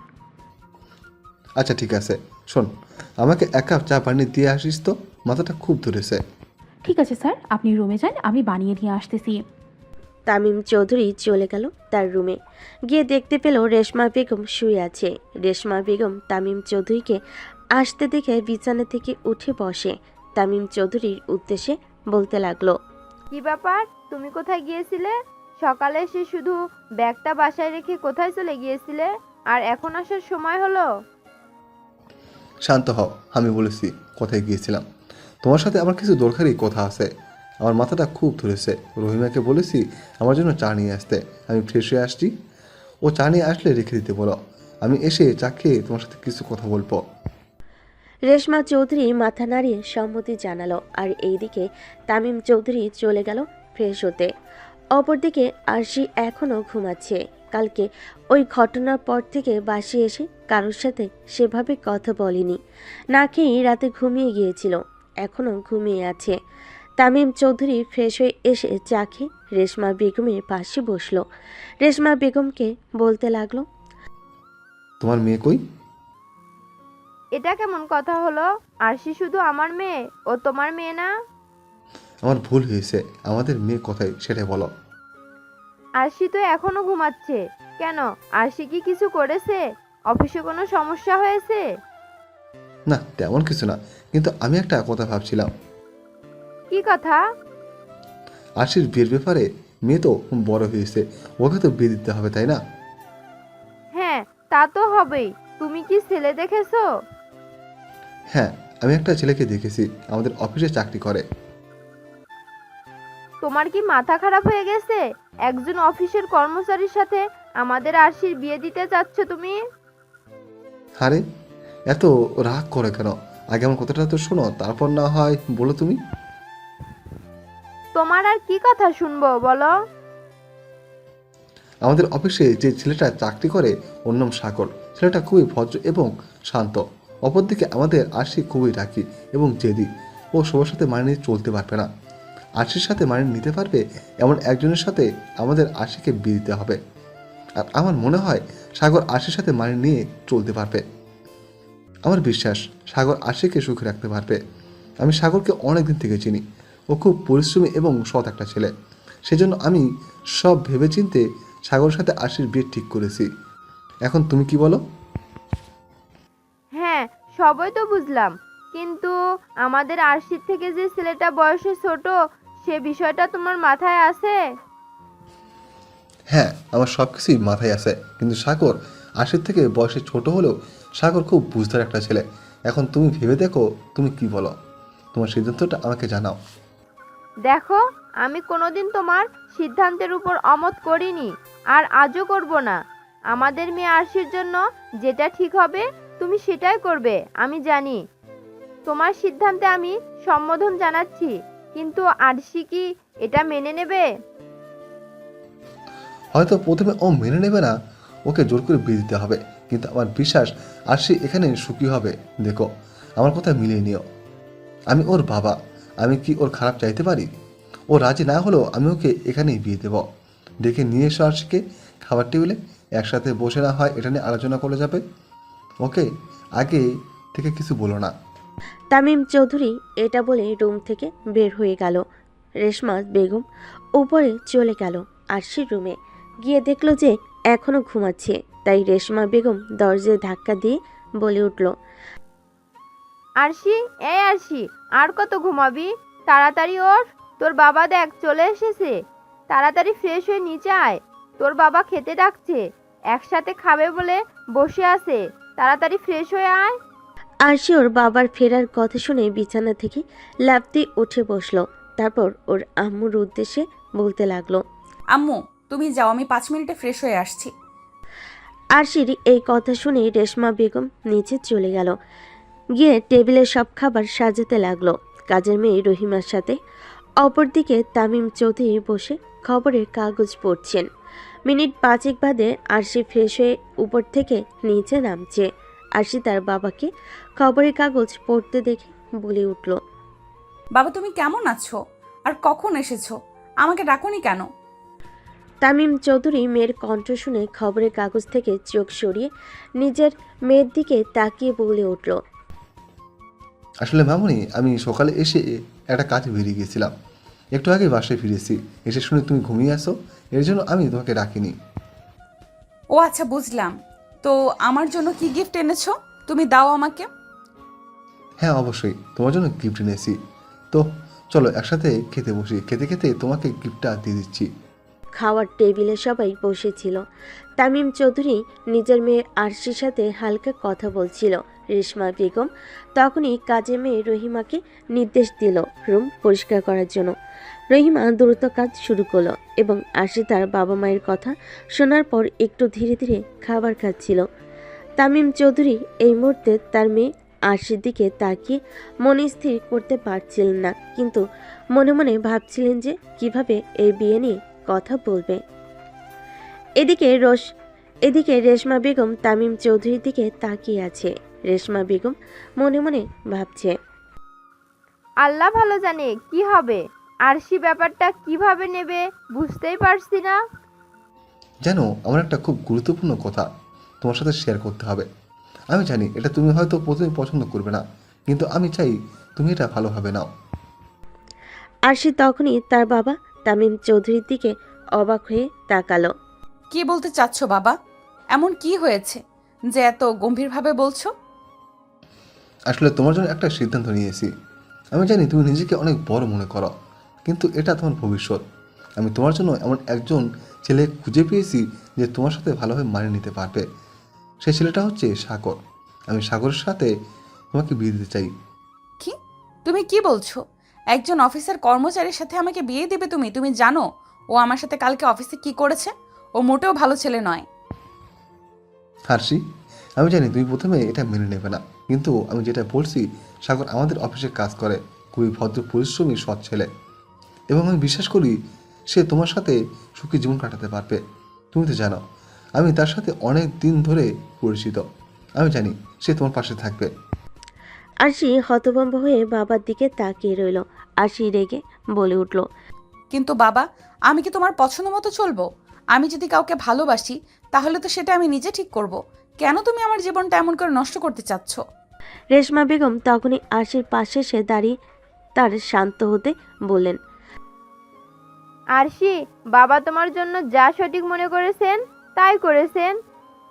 আচ্ছা ঠিক আছে, শোন, আমাকে এক কাপ চা পানি দিয়ে আসিস তো, মাথাটা খুব ধরেছে। ঠিক আছে স্যার, আপনি রুমে যান, আমি বানিয়ে নিয়ে আসতেছি। তামিম চৌধুরী চলে গেল তার রুমে। গিয়ে দেখতে পেল রেশমা বেগম শুয়ে আছে। রেশমা বেগম তামিম চৌধুরীকে আসতে দেখে বিছানা থেকে উঠে বসে তামিম চৌধুরীর উদ্দেশ্যে বলতে লাগলো, কি ব্যাপার, তুমি কোথায় গিয়েছিলে? সকালে এসে শুধু ব্যাগটা বাসায় রেখে কোথায় চলে গিয়েছিলে, আর এখন আসার সময় হলো? শান্ত হও, আমি বলেছি কোথায় গিয়েছিলাম। তোমার সাথে আমার কিছু দরকারি কথা আছে। আমার মাথাটা খুব ধরেছে। রহিমাকে বলেছি আমার জন্য চা নিয়ে আসতে। আমি ফ্রেশ হয়ে আসছি, ও চা নিয়ে আসলে রেখে দিতে বলো। আমি এসে চা খেয়ে তোমার সাথে কিছু কথা বলবো। রেশমা চৌধুরী মাথা নাড়িয়ে সম্মতি জানালো। আর এইদিকে তামিম চৌধুরী চলে গেল ফ্রেশ হতে। অপরদিকে আরশি এখনও ঘুমাচ্ছে। কালকে ওই ঘটনার পর থেকে বাসে এসে কারোর সাথে সেভাবে কথা বলেনি। না খেয়েই রাতে ঘুমিয়ে গিয়েছিল, এখনও ঘুমিয়ে আছে। তামিম চৌধুরী ফ্রেশ হয়ে এসে চা খেয়ে রেশমা বেগমের পাশে বসলো। রেশমা বেগমকে বলতে লাগলো, তোমার মেয়ে কই? এটা কেমন কথা হলো? আরশি শুধু আমার মেয়ে, ও তোমার মেয়ে না? আমার ভুল হয়েছে, আমাদের মেয়ে কোথায় সেটা বলো। আরশি তো এখনো ঘুমাচ্ছে। কেন, আরশি কি কিছু করেছে? অফিসে কোনো সমস্যা হয়েছে? না তেমন কিছু না, কিন্তু আমি একটা কথা ভাবছিলাম। কি কথা? আশির বিয়ের ব্যাপারে। মেয়ে তো বড় হয়েছে, ওকে তো বিয়ে দিতে হবে, তাই না? হ্যাঁ, তা তো হবেই। তুমি কি ছেলে দেখেছো? হ্যাঁ, আমি একটা ছেলেকে দেখেছি, আমাদের অফিসে চাকরি করে। তোমার কি মাথা খারাপ হয়ে গেছে? একজন অফিসের কর্মচারীর সাথে আমাদের আরশির বিয়ে দিতে চাচ্ছ তুমি? আরে এত রাগ করে কেন? আগে আমার কথাটা তো শোনো, তারপর না হয় বলো তুমি। তোমার আর কি কথা শুনবো বলো? আমাদের অফিসে যে ছেলেটা চাকরি করে ওর নাম সাগর। ছেলেটা খুবই ভদ্র এবং শান্ত। অপরদিকে আমাদের আশি খুবই রাগী এবং জেদি। ও সবার সাথে মানিয়ে নিয়ে চলতে পারবে না। আশির সাথে মানিয়ে নিতে পারবে এমন একজনের সাথে আমাদের আশিকে বিয়ে দিতে হবে। আর আমার মনে হয় সাগর আশির সাথে মানিয়ে নিয়ে চলতে পারবে। আমার বিশ্বাস সাগর আশিকে সুখে রাখতে পারবে। আমি সাগরকে অনেক দিন থেকে চিনি। ও খুব পরিশ্রমী এবং সৎ একটা ছেলে। সেজন্য আমি সব ভেবেচিন্তে সাগরের সাথে আশির বিয়ে ঠিক করেছি। এখন তুমি কি বলো? হ্যাঁ, সবই তো বুঝলাম, কিন্তু আমাদের আরশির থেকে যে ছেলেটা বয়সে ছোট, সে বিষয়টা তোমার মাথায় আছে? হ্যাঁ, আমার সব কিছুই মাথায় আছে, কিন্তু সাগর আশির থেকে বয়সে ছোট হলেও সাগর খুব বুঝদার একটা ছেলে। এখন তুমি ভেবে দেখো, তুমি কি বলো? তোমার সিদ্ধান্তটা আমাকে জানাও। দেখো, আমি কোনোদিন তোমার সিদ্ধান্তের উপর অমত করিনি, আর আজও করব না। আমাদের মেয়ে আরশির জন্য যেটা ঠিক হবে তুমি সেটাই করবে, আমি জানি। তোমার সিদ্ধান্তে আমি সম্বোধন জানাচ্ছি, কিন্তু আরশি কি এটা মেনে নেবে? হয়তো প্রথমে ও মেনে নেবে না, ওকে জোর করে বিয়ে দিতে হবে, কিন্তু আমার বিশ্বাস আশি এখানে সুখী হবে। দেখো, আমার কথা মিলিয়ে নিও। আমি ওর বাবা, আমি কি ওর খারাপ চাইতে পারি? ও রাজি না হলেও আমি ওকে এখানেই বিয়ে দেব। দেখে নিয়ে এসো আরশিকে খাবার টেবিলে, একসাথে বসে না হয় এটা নিয়ে আলোচনা করে যাবে। ওকে আগে থেকে কিছু বলো না। তামিম চৌধুরী এটা বলে রুম থেকে বের হয়ে গেল। রেশমা বেগম উপরে চলে গেল আরশির রুমে। গিয়ে দেখলো যে এখনো ঘুমাচ্ছে, তাই রেশমা বেগম দরজায় ধাক্কা দিয়ে বলে উঠল, আরশি, এই আরশি, আর কত ঘুমাবি? তাড়াতাড়ি ওঠ, তোর বাবা দেখ চলে এসেছে। তাড়াতাড়ি ফ্রেশ হয়ে নিচে আয়, তোর বাবা খেতে ডাকছে, একসাথে খাবে বলে বসে আছে। তাড়াতাড়ি ফ্রেশ হয়ে আয়। আরশি ওর বাবার ফেরার কথা শুনে বিছানা থেকে লাফ দিয়ে উঠে বসলো। তারপর ওর আম্মুর উদ্দেশ্যে বলতে লাগলো, আম্মু, তুমি যাও, আমি 5 মিনিটে ফ্রেশ হয়ে আসছি। আরশির এই কথা শুনে রেশমা বেগম নিচে চলে গেল। গিয়ে টেবিলে সব খাবার সাজাতে লাগলো কাজের মেয়ে রহিমার সাথে। অপরদিকে তামিম চৌধুরী বসে খবরের কাগজ পড়ছেন। মিনিট 5 বাদে আরশি ফ্রেশ হয়ে উপর থেকে নিচে নামছে। আরশি তার বাবাকে খবরের কাগজ পড়তে দেখে বলে উঠল, বাবা, তুমি কেমন আছো? আর কখন এসেছো? আমাকে ডাকোনি কেন? তামিম চৌধুরী মেয়ের কণ্ঠ শুনে খবরের কাগজ থেকে চোখ সরিয়ে নিজের মেয়ের দিকে তাকিয়ে বলে উঠল, আসলে মামুনি, আমি সকালে এসে একটা কাজে বেরিয়ে গিয়েছিলাম, একটু আগে বাসায় ফিরেছি। এসে শুনে তুমি ঘুমিয়ে আসো, এর জন্য আমি তোমাকে ডাকিনি। ও আচ্ছা, বুঝলাম। তো আমার জন্য কি গিফট এনেছো? তুমি দাও আমাকে। হ্যাঁ অবশ্যই, তোমার জন্য গিফট এনেছি। তো চলো একসাথে খেতে বসি, খেতে খেতে তোমাকে গিফটটা দিয়ে দিচ্ছি। খাওয়ার টেবিলে সবাই বসেছিল। তামিম চৌধুরী নিজের মেয়ে আরশির সাথে হালকা কথা বলছিল। রেশমা বেগম তখনই কাজে মেয়ে রহিমাকে নির্দেশ দিল রুম পরিষ্কার করার জন্য। রহিমা দ্রুত কাজ শুরু করলো এবং আরশি তার বাবা মায়ের কথা শোনার পর একটু ধীরে ধীরে খাবার খাচ্ছিল। তামিম চৌধুরী এই মুহূর্তে তার মেয়ে আরশির দিকে তাকিয়ে মনে স্থির করতে পারছিলেন না, কিন্তু মনে মনে ভাবছিলেন যে কিভাবে এই বিয়ে নিয়ে কথা বলবে। এদিকে রেশমা বেগম তামিম চৌধুরীর দিকে তাকিয়ে আছে। রেশমা বেগম মনে মনে ভাবছে, আল্লাহ ভালো জানে কি হবে। আরশি ব্যাপারটা কিভাবে নেবে বুঝতেই পারছি না। জানো, আমার একটা খুব গুরুত্বপূর্ণ কথা তোমার সাথে শেয়ার করতে হবে। আমি জানি এটা তুমি হয়তো প্রথমে পছন্দ করবে না, কিন্তু আমি চাই তুমি এটা ভালোভাবে নাও। আরশি তখনই তার বাবা তামিম চৌধুরীর দিকে অবাক হয়ে তাকালো। কি বলতে চাচ্ছ বাবা? এমন কি হয়েছে যে এত গম্ভীরভাবে বলছো? আসলে তোমার জন্য একটা সিদ্ধান্ত নিয়েছি। আমি জানি তুমি নিজেকে অনেক বড় মনে করো, কিন্তু এটা তোমার ভবিষ্যৎ। আমি তোমার জন্য এমন একজন ছেলে খুঁজে পেয়েছি যে তোমার সাথে ভালোভাবে মানিয়ে নিতে পারবে। সেই ছেলেটা হচ্ছে সাগর। আমি সাগরের সাথে তোমাকে বিয়ে দিতে চাই। কি? তুমি কি বলছো? একজন অফিসার কর্মচারীর সাথে আমাকে বিয়ে দিবে তুমি? তুমি জানো ও আমার সাথে কালকে অফিসে কি করেছে? ও মোটেও ভালো ছেলে নয়। হার্ষি, আমি জানি তুমি প্রথমে এটা মেনে নেবে না, কিন্তু আমি যেটা বলছি, সাগর আমাদের অফিসে কাজ করে, খুবই ভদ্র পরিশ্রমী সৎ ছেলে, এবং আমি বিশ্বাস করি সে তোমার সাথে সুখী জীবন কাটাতে পারবে। তুমি তো জানো আমি তার সাথে অনেক দিন ধরে পরিচিত। আমি জানি সে তোমার পাশে থাকবে। আরশি হতভম্ব হয়ে বাবার দিকে তাকিয়ে রইল। আরশি রেগে বলে উঠল, কিন্তু বাবা, আমি কি তোমার পছন্দ মতো চলবো? আমি যদি কাউকে ভালোবাসি তাহলে তো সেটা আমি নিজে ঠিক করব। কেন তুমি আমার জীবনটা এমন করে নষ্ট করতে চাচ্ছ? রেশমা বেগম তখনই আরশির পাশে সে দাঁড়িয়ে তার শান্ত হতে বললেন, আরশি, বাবা তোমার জন্য যা সঠিক মনে করেছেন তাই করেছেন।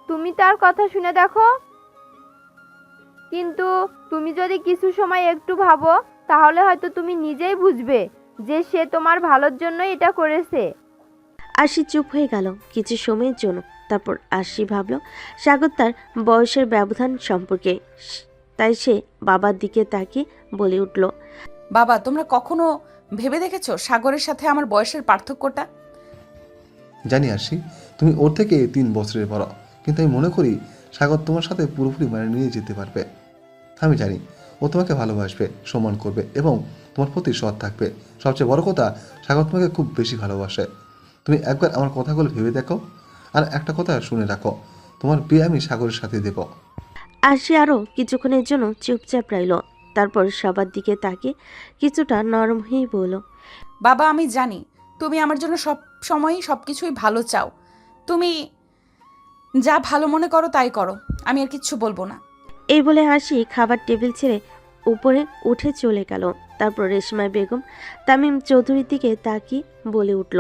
তুমি তার কথা শুনে দেখো। কিন্তু তুমি যদি কিছু সময় একটু ভাবো তাহলে হয়তো তুমি নিজেই বুঝবে যে সে তোমার ভালোর জন্য এটা করেছে। আরশি চুপ হয়ে গেল কিছু সময়ের জন্য। তারপর আরশি ভাবল সাগর তার বয়সের ব্যবধান সম্পর্কে, তাই সে বাবার দিকে তাকিয়ে বলে উঠল, বাবা, তোমরা কখনো ভেবে দেখেছো সাগরের সাথে আমার বয়সের পার্থক্যটা? জানি হার্ষি, তুমি ওর থেকে 3 বছরের বড়, কিন্তু আমি মনে করি সাগর তোমার সাথে পুরোপুরি মানিয়ে নিয়ে যেতে পারবে। আমি জানি ও তোমাকে ভালোবাসবে, সম্মান করবে এবং তোমার প্রতি সৎ থাকবে। সবচেয়ে বড় কথা, সাগর তোমাকে খুব বেশি ভালোবাসে। তুমি একবার আমার কথাগুলো ভেবে দেখো, আর একটা কথা শুনে রাখো, তোমার বিয়ে আমি সাগরের সাথে দেব। আরশি আরও কিছুক্ষণের জন্য চুপচাপ রইল। তারপর সবার দিকে তাকিয়ে কিছুটা নরম হয়েই বলল, বাবা, আমি জানি তুমি আমার জন্য সব সময়ই সব কিছুই ভালো চাও। তুমি যা ভালো মনে করো তাই করো, আমি আর কিচ্ছু বলবো না। এই বলে হাসি খাবার টেবিল ছেড়ে উপরে উঠে চলে গেল। তারপর রেশমা বেগম তামিম চৌধুরীর দিকে তাকিয়ে বলে উঠল,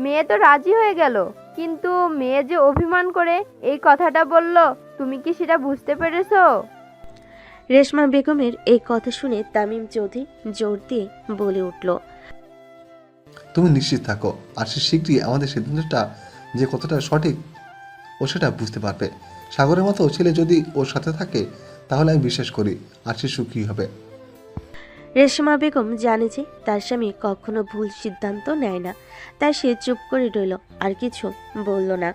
মেয়ে তো রাজি হয়ে গেল, কিন্তু মেয়ে যে অভিমান করে এই কথাটা বলল, তুমি কি সেটা বুঝতে পেরেছো? রেশমা বেগমের এই কথা শুনে তামিম চৌধুরী জোর দিয়ে বলে উঠল, তুমি নিশ্চিত থাকো, আর সে শীঘ্রই আমাদের সিদ্ধান্তটা যে কতটা সঠিক ও সেটা বুঝতে পারবে। সাগরের মতো ছেলে যদি ওর সাথে থাকে তাহলে আমি বিশ্বাস করি আর সে সুখী হবে। রেশমা বেগম জানে যে তার স্বামী কখনো ভুল সিদ্ধান্ত নেয় না, তাই সে চুপ করে রইল, আর কিছু বলল না।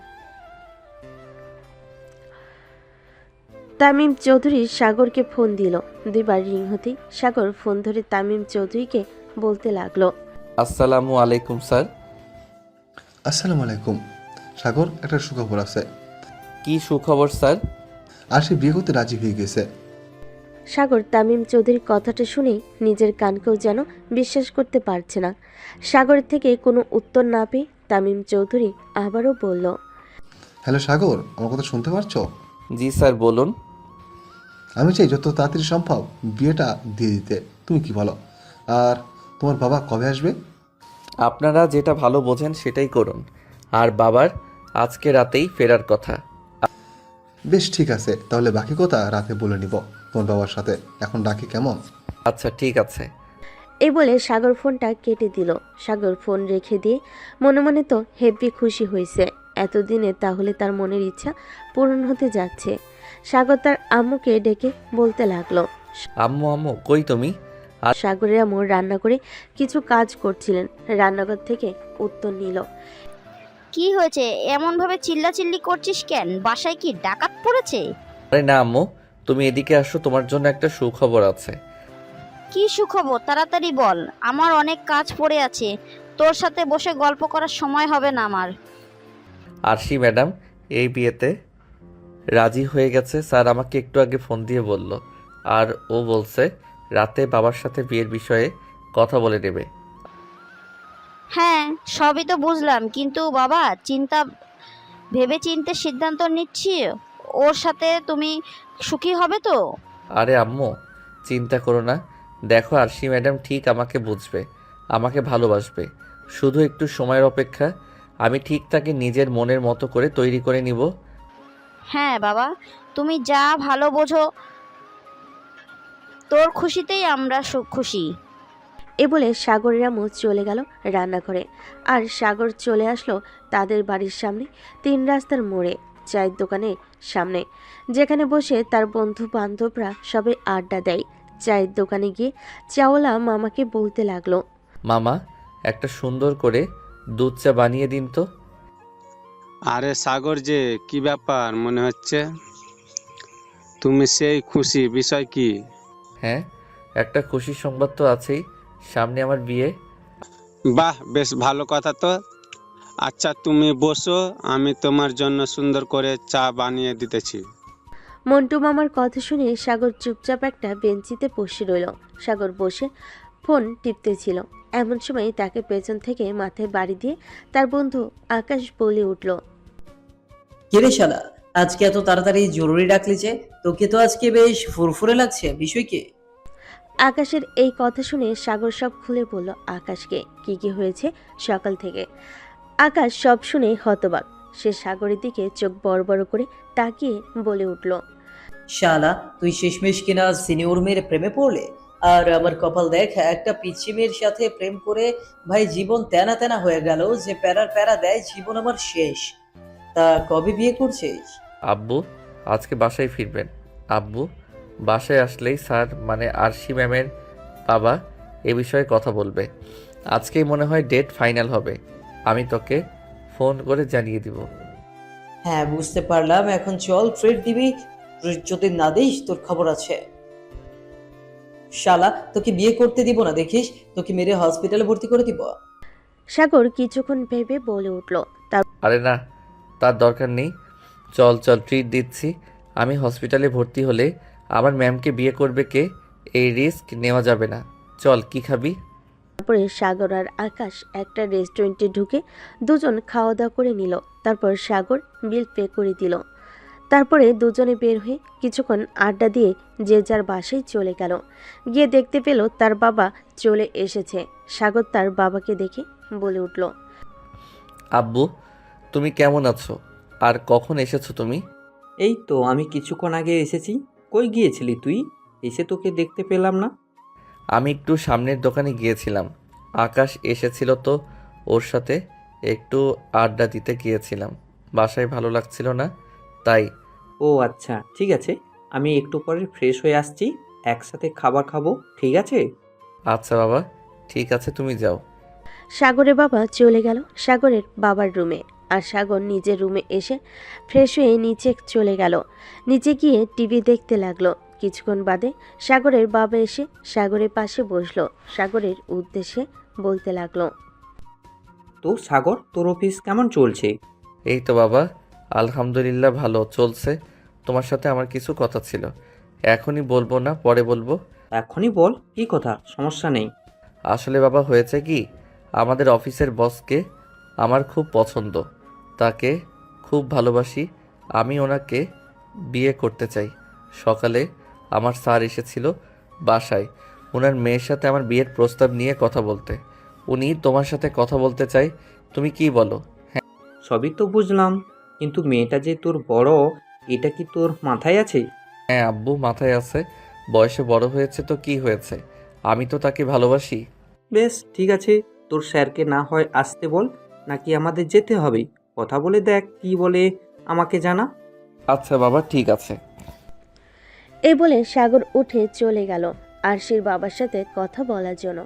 তামিম চৌধুরী সাগরকে ফোন দিল। 2 বার রিং হতেই সাগর ফোন ধরে তামিম চৌধুরীকে বলতে লাগলো, আসসালামু আলাইকুম স্যার। আসসালামু আলাইকুম। সাগর, একটা সুখবর আছে। কি সুখবর স্যার? আর সে বিয়ে করতে রাজি হয়ে গেছে। সাগর তামিম চৌধুরীর কথাটা শুনেই নিজের কানকেও যেন বিশ্বাস করতে পারছে না। সাগরের থেকে কোনো উত্তর না পেয়ে তামিম চৌধুরী আবারও বলল, হ্যালো সাগর, আমার কথা শুনতে পারছো? জি স্যার, বলুন। আমি চাই যত তাড়াতাড়ি সম্ভব বিয়েটা দিয়ে দিতে। তুমি কি বলো? আর তোমার বাবা কবে আসবে? আপনারা যেটা ভালো বোঝেন সেটাই করুন। আর বাবার আজকে রাতেই ফেরার কথা। বেশ, ঠিক আছে, তাহলে বাকি কথা রাতে বলে নিব তোমার বাবার সাথে। এখন ডাকি কেমন? আচ্ছা, ঠিক আছে। এই বলে সাগর ফোনটা কেটে দিল। সাগর ফোন রেখে দিয়ে মনে মনে তো হেব্বি খুশি হয়েছে। এতদিনে তাহলে তার মনের ইচ্ছা পূরণ হতে যাচ্ছে। সাগর তার আম্মুকে ডেকে বলতে লাগলো, আম্মু আম্মু কই তুমি? সাগরের আম্মু রান্না করে কিছু কাজ করছিলেন। রান্নাঘর থেকে উত্তর নিল, কি হয়েছে এমন ভাবে চিল্লাচিল্লি করছিস কেন? বাসায় কি ডাকাত পড়েছে? আরে না আম্মু, তুমি এদিকে আসো, তোমার জন্য একটা সুখবর আছে। কি সুখবর? তাড়াতাড়ি বল, আমার অনেক কাজ পড়ে আছে। তোর সাথে বসে গল্প করার সময় হবে না আমার। আরশি ম্যাডাম এই বিয়েতে রাজি হয়ে গেছে, স্যার আমাকে একটু আগে ফোন দিয়ে বলল। আর ও বলছে রাতে বাবার সাথে বিয়ের বিষয়ে কথা বলে নেবে। হ্যাঁ, সবই তো বুঝলাম, কিন্তু বাবা ভেবে চিন্তে সিদ্ধান্ত নিচ্ছি। ওর সাথে তুমি সুখী হবে তো? আরে আম্মু চিন্তা করো না, দেখো আরশি ম্যাডাম ঠিক আমাকে বুঝবে, আমাকে ভালোবাসবে। শুধু একটু সময়ের অপেক্ষা, আমি ঠিক তাকে নিজের মনের মতো করে তৈরি করে নিব। হ্যাঁ বাবা, তুমি যা ভালো বোঝো, তোর খুশিতেই আমরা খুশি। এ বলে সাগরের আম্মু চলে গেল রান্নাঘরে। আর সাগর চলে আসলো তাদের বাড়ির সামনে 3 রাস্তার মোড়ে চায়ের দোকানের সামনে, যেখানে বসে তার বন্ধু বান্ধবরা সবাই আড্ডা দেয়। চায়ের দোকানে গিয়ে চাওলা মামাকে বলতে লাগলো, মামা একটা সুন্দর করে দুধ চা বানিয়ে দিন তো। আরে সাগর যে, কি ব্যাপার মনে হচ্ছে? তুমি সেই খুশি, বিষয় কি? হ্যাঁ, একটা খুশির সংবাদ তো আছেই, সামনে আমার বিয়ে। বাহ, বেশ ভালো কথা তো। আচ্ছা তুমি বসো, আমি তোমার জন্য সুন্দর করে চা বানিয়ে দিতেছি। মন্টু মামার কথা শুনে সাগর চুপচাপ একটা বেঞ্চিতে বসে রইল। সাগর বসে ফোন টিপতেছিল, এমন সময় তাকে পেছন থেকে মাথায় বাড়ি দিয়ে তার বন্ধু আকাশ বলে উঠল, কিরে শালা, আজকে এত তাড়াতাড়ি জরুরি ডাকলি যে? তোকে তো আজকে বেশ ফুরফুরে লাগছে, বিষয় কি? আকাশের এই কথা শুনে সাগর সব খুলে বলল আকাশকে কি কি হয়েছে সকাল থেকে। আকাশ সব শুনে হতবাক, সে সাগরের দিকে চোখ বড় বড় করে তাকিয়ে বলে উঠল, শালা, তুই শেষমেশ কিনা সিনিয়র মেয়ের প্রেমে পড়লে? আর আমার কপাল দেখ, একটা পিচ্ছি মেয়ের সাথে প্রেম করে ভাই জীবন তেনা তেনা হয়ে গেল, যে প্যারার প্যারা দেয়, জীবন আমার শেষ। তা কবে বিয়ে করছিস? আব্বু আজকে বাসায় ফিরবেন। আব্বু বাসায় আসলেই স্যার মানে আরশি ম্যামের বাবা এ বিষয়ে কথা বলবে। আজকেই মনে হয় ডেট ফাইনাল হবে, আমি তোকে ফোন করে জানিয়ে দিব। হ্যাঁ বুঝতে পারলাম, এখন চল ট্রিট দিবি, যদি না দিস তোর খবর আছে। শালা, তোকে বিয়ে করতে দিব না দেখিস, তোকে মেরে হসপিটালে ভর্তি করে দিব। সাগর কিছুক্ষণ ভেবে বলে উঠল, আরে না, তার দরকার নেই, চল চল ট্রিট দিচ্ছি। আমি হসপিটালে ভর্তি হলে আমার ম্যামকে বিয়ে করবে কে? এই রিস্ক নেওয়া যাবে না। চল, কি খাবি? তারপরে সাগর আর আকাশ একটা রেস্টুরেন্টে ঢুকে দুজন খাওয়া দাওয়া করে নিল। তারপর সাগর বিল পে করে দিল। তারপরে দুজনে বের হয়ে কিছুক্ষণ আড্ডা দিয়ে যে যার বাসায় চলে গেল। গিয়ে দেখতে পেল তার বাবা চলে এসেছে। সাগর তার বাবাকে দেখে বলে উঠল, আব্বু তুমি কেমন আছো? আর কখন এসেছো তুমি? এই তো আমি কিছুক্ষণ আগে এসেছি। কই গিয়েছিলি তুই? এসে তোকে দেখতে পেলাম না। আমি একটু সামনের দোকানে গিয়েছিলাম, আকাশ এসেছিল তো ওর সাথে একটু আড্ডা দিতে গিয়েছিলাম। বাসায় ভালো লাগছিল না তাই। ও আচ্ছা, ঠিক আছে, আমি একটু পরে ফ্রেশ হয়ে আসছি, একসাথে খাবার খাবো, ঠিক আছে? আচ্ছা বাবা, ঠিক আছে, তুমি যাও। সাগরের বাবা চলে গেল সাগরের বাবার রুমে। আর সাগর নিজের রুমে এসে ফ্রেশ হয়ে নিচে চলে গেল। নিচে গিয়ে টিভি দেখতে লাগলো। কিছুক্ষণ বাদে সাগরের বাবা এসে সাগরের পাশে বসলো। সাগরের উদ্দেশ্যে বলতে লাগলো, তো সাগর, তোর অফিস কেমন চলছে? এই তো বাবা, আলহামদুলিল্লাহ ভালো চলছে। তোমার সাথে আমার কিছু কথা ছিল, এখনই বলবো না, পরে বলবো। এখনই বল, কি কথা, সমস্যা নেই। আসলে বাবা হয়েছে কি, আমাদের অফিসের বসকে আমার খুব পছন্দ, তাকে খুব ভালোবাসি। আমি ওনাকে বিয়ে করতে চাই। সকালে আমার স্যার এসেছিল বাসায় ওনার মেয়ের সাথে আমার বিয়ের প্রস্তাব নিয়ে কথা বলতে। উনি তোমার সাথে কথা বলতে চাই, তুমি কি বলো? সবই তো বুঝলাম, কিন্তু মেয়েটা যে তোর বড়, এটা কি তোর মাথায় আছে? হ্যাঁ আব্বু, মাথায় আছে। বয়সে বড় হয়েছে তো কি হয়েছে, আমি তো তাকে ভালোবাসি। বেশ ঠিক আছে, তোর স্যারকে না হয় আসতে বল, নাকি আমাদের যেতে হবে? কথা বলে দেখ কি বলে, আমাকে জানা। আচ্ছা বাবা, ঠিক আছে। এই বলে সাগর উঠে চলে গেল আরশির বাবার সাথে কথা বলার জন্য।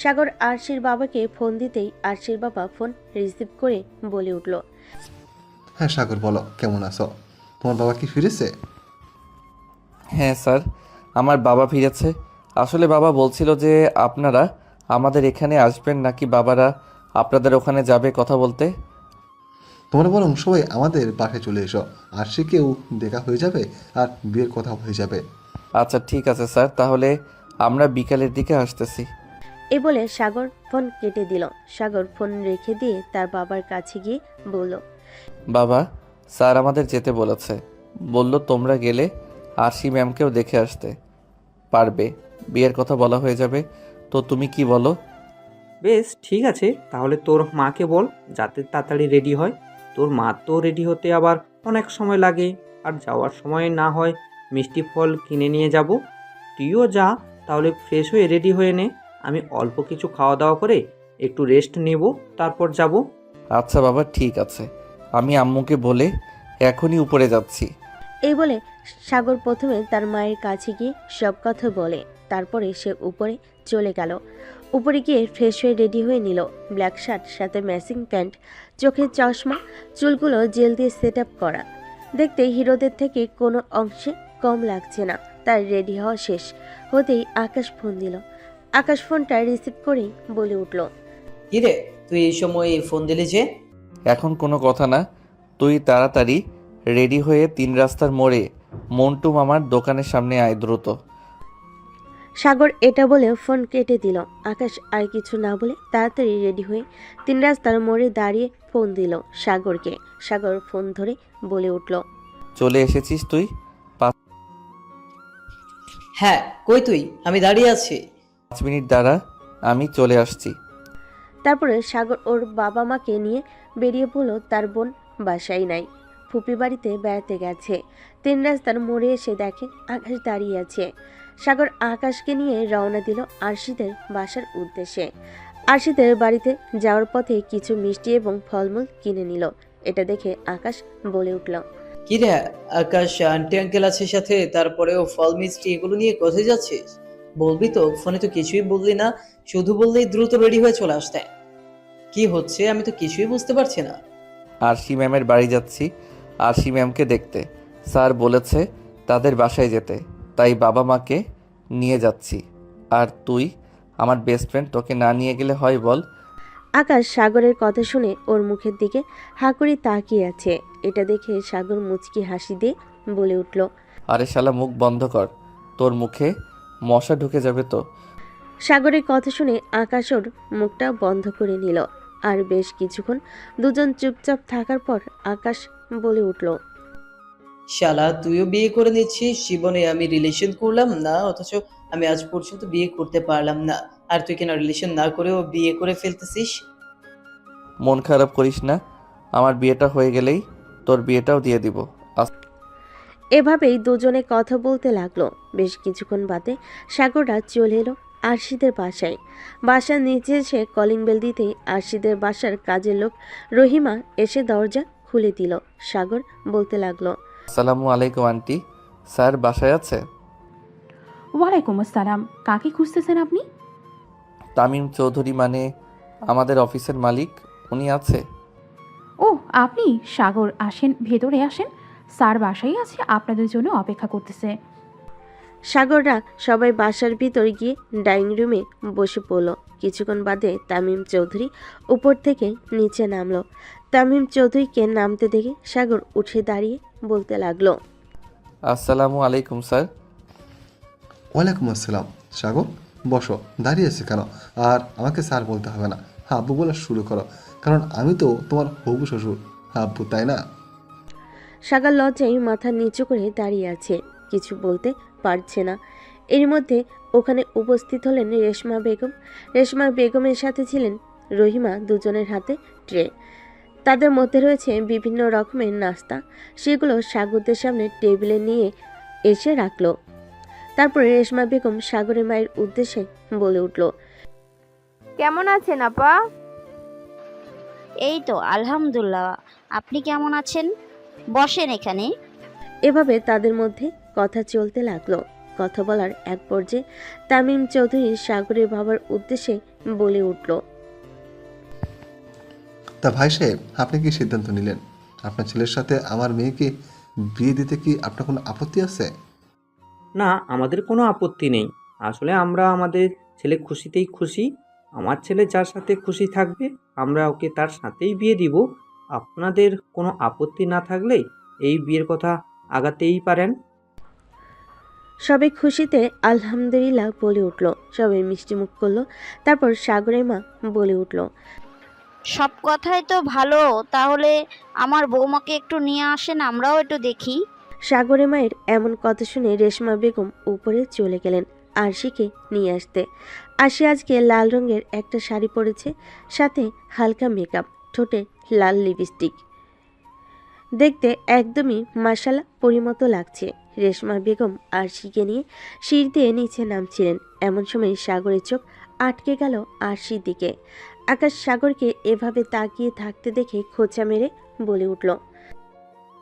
সাগর আরশির বাবাকে ফোন দিতেই আরশির বাবা ফোন রিসিভ করে বলে উঠল, হ্যাঁ সাগর বলো, কেমন আছো? তোমার বাবা কি ফিরেছে? হ্যাঁ স্যার, আমার বাবা ফিরেছে। আসলে বাবা বলছিল যে আপনারা আমাদের এখানে আসবেন নাকি বাবারা আপনাদের ওখানে যাবে কথা বলতে। তোমরা বরং সবাই আমাদের বাসায় চলে এসো, আরশিকেও দেখা হয়ে যাবে আর বিয়ের কথা হয়ে যাবে। আচ্ছা ঠিক আছে স্যার, তাহলে আমরা বিকালের দিকে আসতেছি। এ বলে সাগর ফোন কেটে দিল। সাগর ফোন রেখে দিয়ে তার বাবার কাছে গিয়ে বলল, বাবা, স্যার আমাদের যেতে বলেছে, বলল তোমরা গেলে আরশি ম্যামকেও দেখে আসতে পারবে, বিয়ের কথা বলা হয়ে যাবে। তো তুমি কি বলো? বেশ ঠিক আছে, তাহলে তোর মাকে বল যাতে তাড়াতাড়ি রেডি হয়। তোর মা তো রেডি হতে আবার অনেক সময় লাগে, আর যাওয়ার সময় না হয় মিষ্টি ফল কিনে নিয়ে যাব। তুইও যা, তাহলে ফ্রেশ হয়ে রেডি হয়ে নে। আমি অল্প কিছু খাওয়া দাওয়া করে একটু রেস্ট নেব, তারপর যাব। আচ্ছা বাবা ঠিক আছে, আমি আম্মুকে বলে এখনই উপরে যাচ্ছি। এই বলে সাগর প্রথমে তার মায়ের কাছে গিয়ে সব কথা বলে, তারপরে সে উপরে চলে গেল। উপরে গিয়ে ফ্রেশ হয়ে রেডি হয়ে নিল। ব্ল্যাক শার্ট, সাথে ম্যাচিং প্যান্ট, চোখের চশমা, চুলগুলো জেল দিয়ে সেট আপ করা। দেখতে হিরোদের থেকে কোনো অংশে কম লাগছে না। তার রেডি হওয়া শেষ হতেই আকাশ ফোন দিল। আকাশ ফোনটা রিসিভ করেই বলে উঠল, কিরে তুই এই সময় ফোন দিলি যে? এখন কোনো কথা না, তুই তাড়াতাড়ি রেডি হয়ে 3 রাস্তার মোড়ে মন্টু মামার দোকানের সামনে আয় দ্রুত। সাগর এটা বলে ফোন কেটে দিল। আকাশ আর কিছু না বলে তাড়াতাড়ি রেডি হয়ে 3 রাস্তার মোড়ে দাঁড়িয়ে ফোন দিল সাগরকে। সাগর ফোন ধরে বলে উঠল, চলে এসেছিস তুই? হ্যাঁ, কই তুই? আমি দাঁড়িয়ে আছি। 5 মিনিট দাঁড়া, আমি চলে আসছি। তারপরে সাগর ওর বাবা মাকে নিয়ে বেরিয়ে পড়ল। তার বোন বাসায় নাই, ফুপি বাড়িতে বেড়াতে গেছে। 3 রাস্তার মোড়ে এসে দেখে আকাশ দাঁড়িয়ে আছে। সাগর আকাশকে নিয়ে রওনা দিল আরশিদের বাসার উদ্দেশ্যে। আরশিদের বাড়িতে যাওয়ার পথে কিছু মিষ্টি এবং ফলমূল কিনে নিল। এটা দেখে আকাশ বলে উঠল, কিরে আকাশ, আন্টি আঙ্কেল আছে সাথে, তারপরেও ফল মিষ্টি এগুলো নিয়ে কোথায় যাচ্ছিস? বলবি তো? ফোনে তো কিছুই বললি না, শুধু বললেই দ্রুত রেডি হয়ে চলে আসতে। কি হচ্ছে আমি তো কিছুই বুঝতে পারছি না। আরশি ম্যামের বাড়ি যাচ্ছি, আরশি ম্যামকে দেখতে। স্যার বলেছে তাদের বাসায় যেতে, তাই বাবা মাকে নিয়ে যাচ্ছি। আর তুই আমার বেস্ট ফ্রেন্ড, তোকে না নিয়ে গেলে হয় বল? আকাশ সাগরের কথা শুনে ওর মুখের দিকে হাঁ করে তাকিয়ে আছে। এটা দেখে সাগর মুচকি হাসি দিয়ে বলে উঠল, আরে শালা মুখ বন্ধ কর, তোর মুখে মশা ঢুকে যাবে তো। সাগরের কথা শুনে আকাশ ওর মুখটা বন্ধ করে নিল। আর বেশ কিছুক্ষণ দুজন চুপচাপ থাকার পর আকাশ বলে উঠল, শালা তুইও বিয়ে করে নিচ্ছিস? জীবনে আমি রিলেশন করলাম না, অথচ আমি আজ পর্যন্ত বিয়ে করতে পারলাম না, আর তুই কেন রিলেশন না করেও বিয়ে করে ফেলতেছিস? মন খারাপ করিস না, আমার বিয়েটা হয়ে গেলেই তোর বিয়েটাও দিয়ে দিব। এভাবেই দুজনে কথা বলতে লাগলো। বেশ কিছুক্ষণ বাদে সাগররা চলে এলো আরশিদের বাসায়। বাসার নিচে এসে কলিং বেল দিতেই আরশিদের বাসার কাজের লোক রহিমা এসে দরজা খুলে দিল। সাগর বলতে লাগলো, আসসালামু আলাইকুম আন্টি, স্যার বাসায় আছে? ওয়ালাইকুম আসসালাম। কাকে খুঁজতেছেন আপনি? তামিম চৌধুরী, মানে আমাদের অফিসের মালিক, উনি আছে? ও আপনি? সাগর, আসেন ভেতরে আসেন, স্যার বাসায় আছে, আপনাদের জন্য অপেক্ষা করতেছে। সাগররা সবাই বাসার ভিতর গিয়ে ডাইনিং রুমে বসে পড়ল। কিছুক্ষণ বাদে তামিম চৌধুরী উপর থেকে নিচে নামলো। তামিম চৌধুরীকে নামতে দেখে সাগর উঠে দাঁড়িয়ে বলতে লাগলো, আসসালামু আলাইকুম স্যার। ওয়ালাইকুম আসসালাম। সাগর, বসো। দাঁড়িয়ে আছে কেন? আর আমাকে স্যার বলতে হবে না, আব্বু বলা শুরু করো, কারণ আমি তো তোমার হবু শ্বশুর আব্বু, তাই না? সাগর লজ্জায় মাথা নিচু করে দাঁড়িয়ে আছে, কিছু বলতে পারছে না। এর মধ্যে ওখানে উপস্থিত হলেন রেশমা বেগম। রেশমা বেগমের সাথে ছিলেন রহিমা। দুজনের হাতে ট্রে, তাদের মধ্যে রয়েছে বিভিন্ন রকমের নাস্তা। সেগুলো সাগরদের সামনে টেবিলে নিয়ে এসে রাখলো। তারপরে রেশমা বেগম সাগরের মায়ের উদ্দেশ্যে বলে উঠল, কেমন আছেন আপা? এই তো আলহামদুলিল্লাহ, আপনি কেমন আছেন? বসেন এখানে। এভাবে তাদের মধ্যে কথা চলতে লাগলো। কথা বলার এক পর্যায়ে তামিম চৌধুরী সাগরের বাবার উদ্দেশ্যে বলে উঠল, তা ভাই সাহেব, আপনি কি সিদ্ধান্ত নিলেন? আপনার ছেলের সাথে আমার মেয়েকে বিয়ে দিতে কি আপনার কোনো আপত্তি আছে? না, আমাদের কোনো আপত্তি নেই। আসলে আমরা আমাদের ছেলে খুশিতেই খুশি। আমার ছেলে যার সাথে খুশি থাকবে আমরা ওকে তার সাথেই বিয়ে দিব। আপনাদের কোনো আপত্তি না থাকলে এই বিয়ের কথা আগাতেই পারেন। সবাই খুশিতে আলহামদুলিল্লাহ বলে উঠল। সবাই মিষ্টি মুখ করলো। তারপর সাগরের মা বলে উঠল, সব কথাই তো ভালো, তাহলে আমার বৌমাকে একটু নিয়ে আসেন, আমরাও একটু দেখি। সাগরের মায়ের এমন কথা শুনে রেশমা বেগম উপরে চলে গেলেন আরশিকে নিয়ে আসতে। আরশি আজকে লাল রঙের একটা শাড়ি পরেছে, সাথে হালকা মেকআপ, ঠোঁটে লাল লিপস্টিক। দেখতে একদমই মাশাআল্লাহ পরিমতো লাগছে। রেশমা বেগম আরশিকে নিয়ে সিঁড়ি দিয়ে নিচে নামছিলেন। এমন সময় সাগরের চোখ আটকে গেল আরশির দিকে। আকাশ সাগরকে এভাবে তাকিয়ে থাকতে দেখে খোঁচা মেরে বলে উঠল,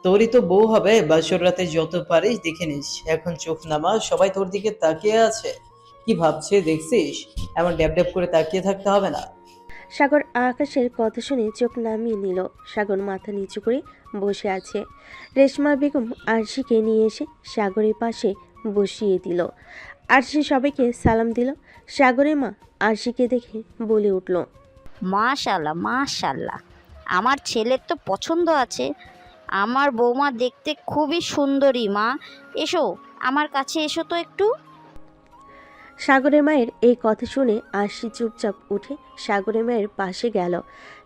তোরই তো বউ হবে, বাসর রাতে যত পারিস দেখে নিস। এখন চোখ নামা, সবাই তোর দিকে তাকিয়ে আছে। কি ভাবছে দেখছিস? এমন ড্যাব ড্যাব করে তাকিয়ে থাকতে হবে না। সাগর আকাশের কথা শুনে চোখ নামিয়ে নিল। সাগর মাথা নিচু করে বসে আছে। রেশমা বেগম আরশিকে নিয়ে এসে সাগরের পাশে বসিয়ে দিল। আরশি সবাইকে সালাম দিল। সাগরের মা আরশিকে দেখে বলে উঠল, মাশাল্লাহ মাশাল্লাহ, আমার ছেলের তো পছন্দ আছে। আমার বৌমা দেখতে খুবই সুন্দরী। মা এসো, আমার কাছে এসো তো একটু। সাগরের মায়ের এই কথা শুনে আরশি চুপচাপ উঠে সাগরের মায়ের পাশে গেল।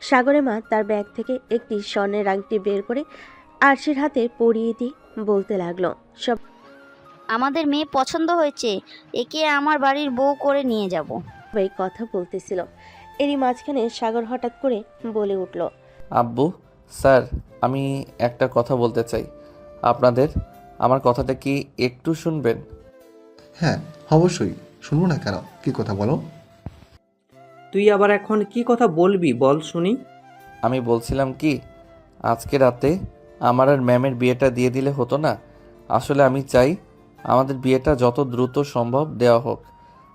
সাগরের মা তার ব্যাগ থেকে একটি স্বর্ণের আংটি বের করে আরশির হাতে পরিয়ে দিয়ে বলতে লাগলো, আমাদের মেয়ে পছন্দ হয়েছে, একে আমার বাড়ির বউ করে নিয়ে যাব। সবাই কথা বলতেছিল। এরই মাঝখানে সাগর হঠাৎ করে বলে উঠল, আব্বু, স্যার, আমি একটা কথা বলতে চাই আপনাদের। আমার কথাটা কি একটু শুনবেন? হ্যাঁ, অবশ্যই, শুনবো না কেন? কি কথা বলো? তুই আবার এখন কি কথা বলবি বল শুনি। আমি বলছিলাম কি, আজকে রাতে আমার আর ম্যামের বিয়েটা দিয়ে দিলে হতো না? আসলে আমি চাই আমাদের বিয়েটা যত দ্রুত সম্ভব দেওয়া হোক,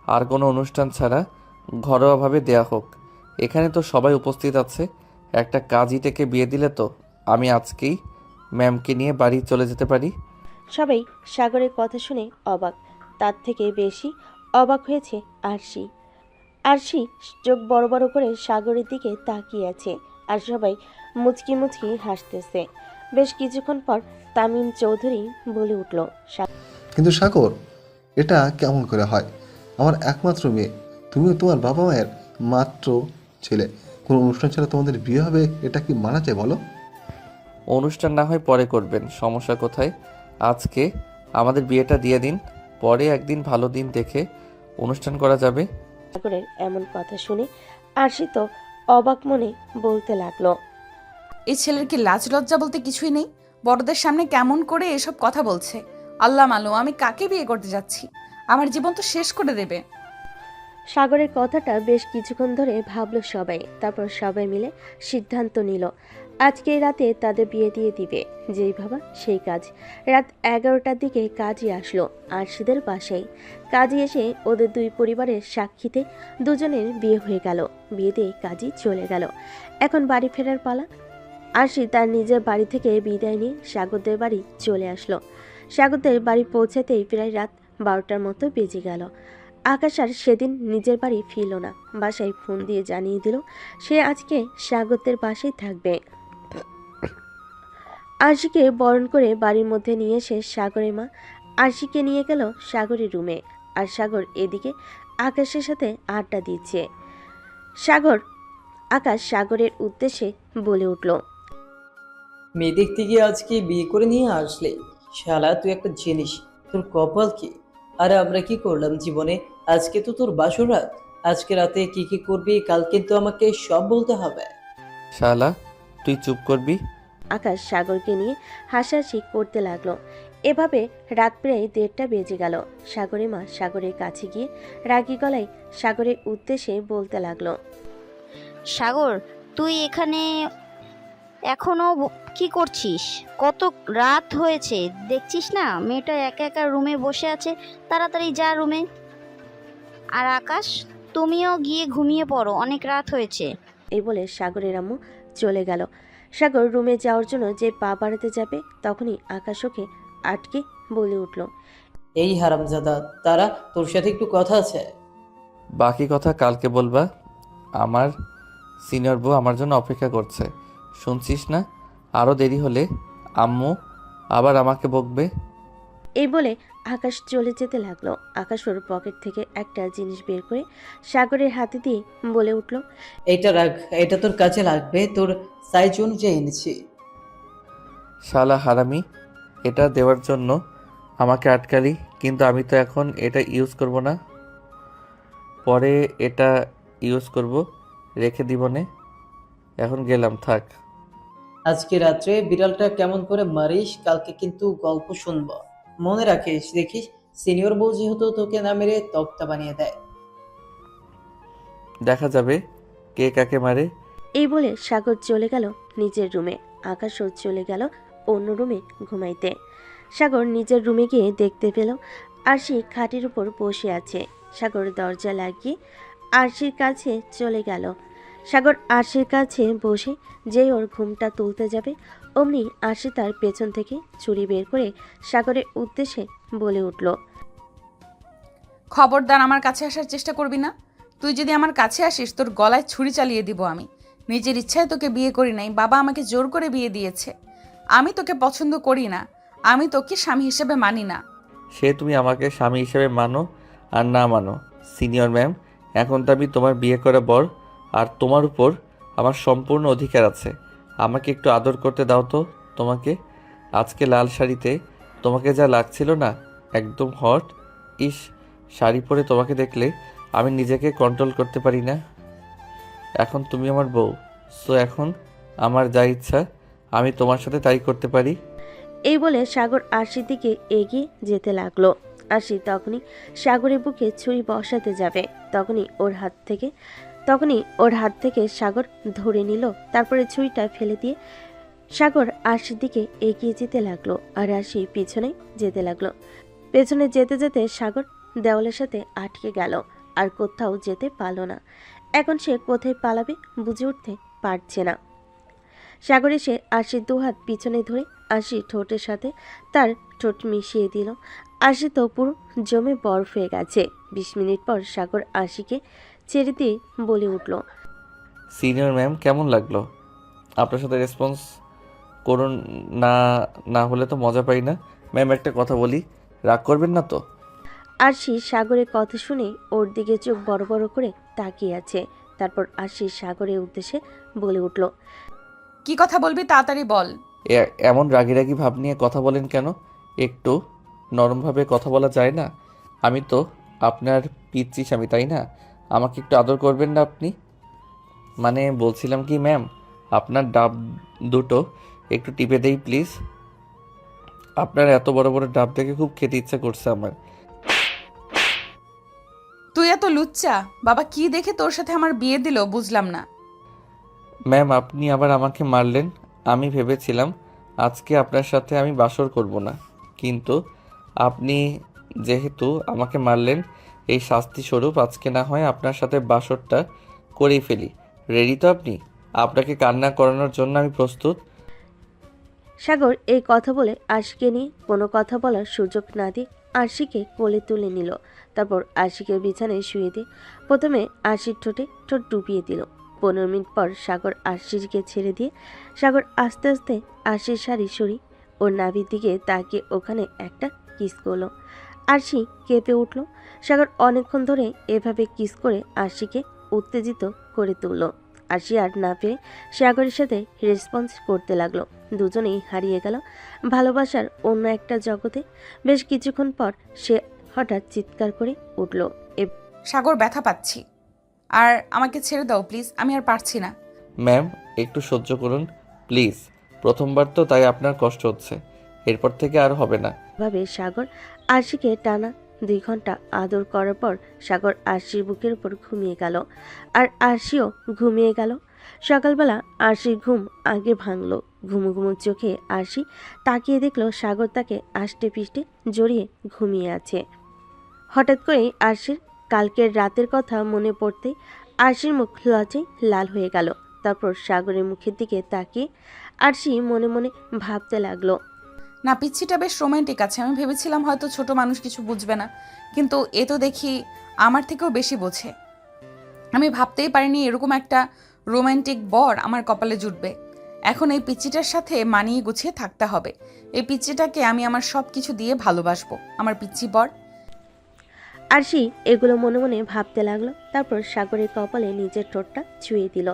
আর কোনো অনুষ্ঠান ছাড়া ঘরোয়াভাবে দেওয়া হোক। এখানে তো সবাই উপস্থিত আছে, একটা কাজী থেকে বিয়ে দিলে তো আমি আজকেই ম্যামকে নিয়ে বাড়ি চলে যেতে পারি। সবাই সাগরের কথা শুনে অবাক। তার থেকে বেশি অবাক হয়েছে আরশি। আরশি চোখ বড় বড় করে সাগরের দিকে তাকিয়ে আছে, আর সবাই মুচকি মুচকি হাসতেছে। বেশ কিছুক্ষণ পর তামিম চৌধুরী বলে উঠল, কিন্তু সাগর, এটা কেমন করে হয়? আমার একমাত্র মেয়ে, তুমিও তোমার বাবা মায়ের মাত্র ছেলে, কোনো অনুষ্ঠান ছাড়া তোমাদের বিয়ে হবে, এটা কি মানা যায় বলো? অনুষ্ঠান না হয় পরে করবেন, সমস্যা কোথায়? আজকে আমাদের বিয়েটা দিয়ে দিন, পরে একদিন ভালো দিন দেখে অনুষ্ঠান করা যাবে। সাগরের এমন কথা শুনে আরশি তো অবাক মনে বলতে লাগলো, এই ছেলের কি লাজ লজ্জা বলতে কিছুই নেই? বড়দের সামনে কেমন করে এসব কথা বলছে! আল্লাহ মালুম আমি কাকে বিয়ে করতে যাচ্ছি, আমার জীবন তো শেষ করে দেবে। সাগরের কথাটা বেশ কিছুক্ষণ ধরে ভাবলো সবাই। তারপর সবাই মিলে সিদ্ধান্ত নিল আজকে রাতে তাদের বিয়ে দিয়ে দিবে। যেই ভাবা সেই কাজ। রাত 11টার দিকে কাজী আসলো আরশিদের বাসায়। কাজী এসে ওদের দুই পরিবারের সাক্ষীতে দুজনের বিয়ে হয়ে গেল। বিয়ে দিয়ে কাজী চলে গেল। এখন বাড়ি ফেরার পালা। আরশি তার নিজের বাড়ি থেকে বিদায় নিয়ে সাগরদের বাড়ি চলে আসলো। সাগরদের বাড়ি পৌঁছাতেই প্রায় রাত 12টার মতো বেজে গেল। আকাশ আর সেদিন নিজের বাড়ি ফিরল না। বাসায় ফোন দিয়ে জানিয়ে দিল সে আজকে সাগরদের বাসায় থাকবে। আরশিকে বরণ করে বাড়ির মধ্যে নিয়ে এসে সাগরের মা আরশিকে নিয়ে গেল সাগরের রুমে। আর সাগর এদিকে আকাশের সাথে আড্ডা দিচ্ছে। আকাশ সাগরের উদ্দেশ্যে বলে উঠল, মেয়ে দেখতে গিয়ে আজকে বিয়ে করে নিয়ে আসলে? শালা তুই একটা জিনিস, তোর কপাল কি! আরে আমরা কি করলাম জীবনে? আজকে তো তোর বাসর রাত, আজকে রাতে কি কি করবি কাল কিন্তু আমাকে সব বলতে হবে। শালা, তুই চুপ করবি? আকাশ সাগরকে নিয়ে হাসাহাসি করতে লাগলো। এভাবে রাত প্রায় 1:30টা বেজে গেল। সাগরের মা সাগরের কাছে গিয়ে রাগী গলায় সাগরের উদ্দেশ্যে বলতে লাগলো, সাগর, তুই এখানে এখনো কি করছিস? কত রাত হয়েছে দেখছিস না? মেয়েটা একা একা রুমে বসে আছে, তাড়াতাড়ি যা রুমে। আর আকাশ, তুমিও গিয়ে ঘুমিয়ে পড়ো, অনেক রাত হয়েছে। এই বলে সাগরের আম্মু চলে গেল। সাগর রুমে যাওয়ার জন্য যে পা বাড়াতে যাবে তখনই আকাশ ওকে আটকে বলে উঠল, এই হারামজাদা, তারা তোর সাথে একটু কথা আছে। বাকি কথা কালকে বলবা, আমার সিনিয়র বউ আমার জন্য অপেক্ষা করছে, শুনছিস না? আরও দেরি হলে আম্মু আবার আমাকে বকবে। এই বলে আকাশ চলে যেতে লাগলো। আকাশ ওর পকেট থেকে একটা জিনিস বের করে সাগরের হাতে দিয়ে বলে উঠল, এটা রাখ, এটা তোর কাছে লাগবে, তোর সাইজ অনুযায়ী এনেছি। শালা হারামি, এটা দেওয়ার জন্য আমাকে আটকালি, কিন্তু আমি তো এখন এটা ইউজ করব না, পরে এটা ইউজ করব, রেখে দিব নে। এখন গেলাম, থাক। আজকে রাত্রে বিড়ালটা কেমন করে মারিস, কালকে কিন্তু গল্প শুনবো। মনে রাখিস, দেখিস সিনিয়র বউ যেহেতু তোকে না মেরে তক্তা বানিয়ে দেয়। দেখা যাবে কে কাকে মারে। এই বলে সাগর চলে গেল নিজের রুমে। আকাশও চলে গেল অন্য রুমে ঘুমাইতে। সাগর নিজের রুমে গিয়ে দেখতে পেল আরশি খাটের উপর বসে আছে। সাগর দরজা লাগিয়ে আরশির কাছে চলে গেল। সাগর আরশির কাছে বসে যেই ওর ঘুমটা তুলতে যাবে, অমনি আরশি তার পেছন থেকে ছুরি বের করে সাগরের উদ্দেশ্যে বলে উঠল, খবরদার আমার কাছে আসার চেষ্টা করবি না। তুই যদি আমার কাছে আসিস তোর গলায় ছুরি চালিয়ে দিব আমি। নিজের ইচ্ছায় তোকে বিয়ে করি নাই, বাবা আমাকে জোর করে বিয়ে দিয়েছে। আমি তোকে পছন্দ করি না, আমি তোকে স্বামী হিসেবে মানি না। সে তুমি আমাকে স্বামী হিসেবে মানো আর না মানো, সিনিয়র ম্যাম, এখন তো আমি তোমার বিয়ে করা বর, আর তোমার উপর আমার সম্পূর্ণ অধিকার আছে। আমাকে একটু আদর করতে দাও তো। তোমাকে আজকে লাল শাড়িতে তোমাকে যা লাগছিল না, একদম হট। ইস, শাড়ি পরে তোমাকে দেখলে আমি নিজেকে কন্ট্রোল করতে পারি না। এখন তুমি আমার বউ, সো এখন আমার যা ইচ্ছা আমি তোমার সাথে তাই করতে পারি। এই বলে সাগর আরশির দিকে এগিয়ে যেতে লাগলো। আরশি তখনই সাগরের বুকে ছুরি বসাতে যাবে, তখনই ওর হাত থেকে সাগর ধরে নিল। তারপরে ছুরিটা ফেলে দিয়ে সাগর আরশির দিকে এগিয়ে যেতে লাগলো, আর আরশি পিছনে যেতে লাগলো। পেছনে যেতে যেতে সাগর দেওয়ালের সাথে আটকে গেল, আর কোথাও যেতে পারল না। এখন সে কোথায় পালাবে বুঝে উঠতে পারছে না। সাগর এসে আরশির দুহাত পিছনে ধরে আরশি ঠোঁটের সাথে তার ঠোঁট মিশিয়ে দিল। আরশি তো পুরো জমে বরফ হয়ে গেছে। 20 মিনিট পর সাগর আরশিকে ছেড়ে দিয়ে বলে উঠল, সিনিয়র ম্যাম, কেমন লাগলো? আপনার সাথে রেসপন্স করুন না, না হলে তো মজা পাই না। ম্যাম, একটা কথা বলি, রাগ করবেন না তো? আরশি সাগরের কথা শুনে ওর দিকে চোখ বড় বড় করে তাকিয়ে আছে। তারপর আরশি সাগরের উদ্দেশ্যে বলে উঠল, কি কথা বলবি তাড়াতাড়ি বল। এমন রাগি রাগি ভাব নিয়ে কথা বলেন কেন? একটু নরমভাবে কথা বলা যায় না? আমি তো আপনার পিচ্চি স্বামী, তাই না? আমাকে একটু আদর করবেন না আপনি? মানে বলছিলাম কি ম্যাম, আপনার ডাব দুটো একটু টিপে দেই প্লিজ। আপনার এত বড় বড় ডাব দেখে খুব খেতে ইচ্ছা করছে আমার। তুই এত লুচ্চা, বাবা কি দেখে তোর সাথে আমার বিয়ে দিল বুঝলাম না। ম্যাম, আপনি আবার আমাকে মারলেন। আমি ভেবেছিলাম আজকে আপনার সাথে আমি বাসর করব না, কিন্তু আপনি যেহেতু আমাকে মারলেন, এই শাস্তি স্বরূপ আজকে না হয় আপনার সাথে বাসরটা করেই ফেলি। রেডি তো আপনি? আপনাকে কান্না করানোর জন্য আমি প্রস্তুত। সাগর এই কথা বলে আরশিকে নিয়ে কোনো কথা বলার সুযোগ না দিয়ে আরশিকে কোলে তুলে নিল। তারপর আরশিকে বিছানায় শুয়ে দিয়ে প্রথমে আরশির ঠোঁটে ঠোঁট ডুবিয়ে দিল। 15 মিনিট পর সাগর আরশিকে ছেড়ে দিয়ে সাগর আস্তে আস্তে আরশির শাড়ি সরি ওর নাভির দিকে তাকিয়ে ওখানে একটা কিস করলো। আরশি কেঁপে উঠল। সাগর অনেকক্ষণ ধরে এভাবে কিস করে আরশিকে উত্তেজিত করে তুলল। আরশি আর না পেরে সাগরের সাথে রেসপন্স করতে লাগলো। দুজনেই হারিয়ে গেল ভালোবাসার অন্য একটা জগতে। বেশ কিছুক্ষণ পর সে হঠাৎ চিৎকার করে উঠল, সাগর, ব্যথা পাচ্ছি, আর আমাকে ছেড়ে দাও প্লিজ, আমি আর পারছি না। ম্যাম, একটু সহ্য করুন প্লিজ। প্রথমবার তো, তাই আপনার কষ্ট হচ্ছে, এরপর থেকে আর হবে না। ভাবে সাগর আরশিকে টানা 2 ঘন্টা আদর করার পর সাগর আরশির বুকের উপর ঘুমিয়ে গেল, আর আরশিও ঘুমিয়ে গেল। সকালবেলা আরশির ঘুম আগে ভাঙলো। ঘুমু ঘুমু চোখে আরশি তাকিয়ে দেখলো সাগর তাকে আষ্টে পিষ্টে জড়িয়ে ঘুমিয়ে আছে। হঠাৎ করেই আরশির কালকের রাতের কথা মনে পড়তে আরশির মুখ লজ্জায় লাল হয়ে গেল। তারপর সাগরের মুখের দিকে তাকিয়ে আরশি মনে মনে ভাবতে লাগলো, না, পিচ্ছিটা বেশ রোমান্টিক আছে। আমি ভেবেছিলাম হয়তো ছোট মানুষ কিছু বুঝবে না, কিন্তু এ তো দেখি আমার থেকেও বেশি বোঝে। আমি ভাবতেই পারিনি এরকম একটা রোমান্টিক বর আমার কপালে জুটবে। এখন এই পিচ্চিটার সাথে মানিয়ে গুছিয়ে থাকতে হবে। এই পিচ্চিটাকে আমি আমার সব কিছু দিয়ে ভালোবাসবো, আমার পিচ্চি বর। আরশি এগুলো মনে মনে ভাবতে লাগলো। তারপর সাগরের কপালে নিজের ঠোঁটটা ছুঁয়ে দিল।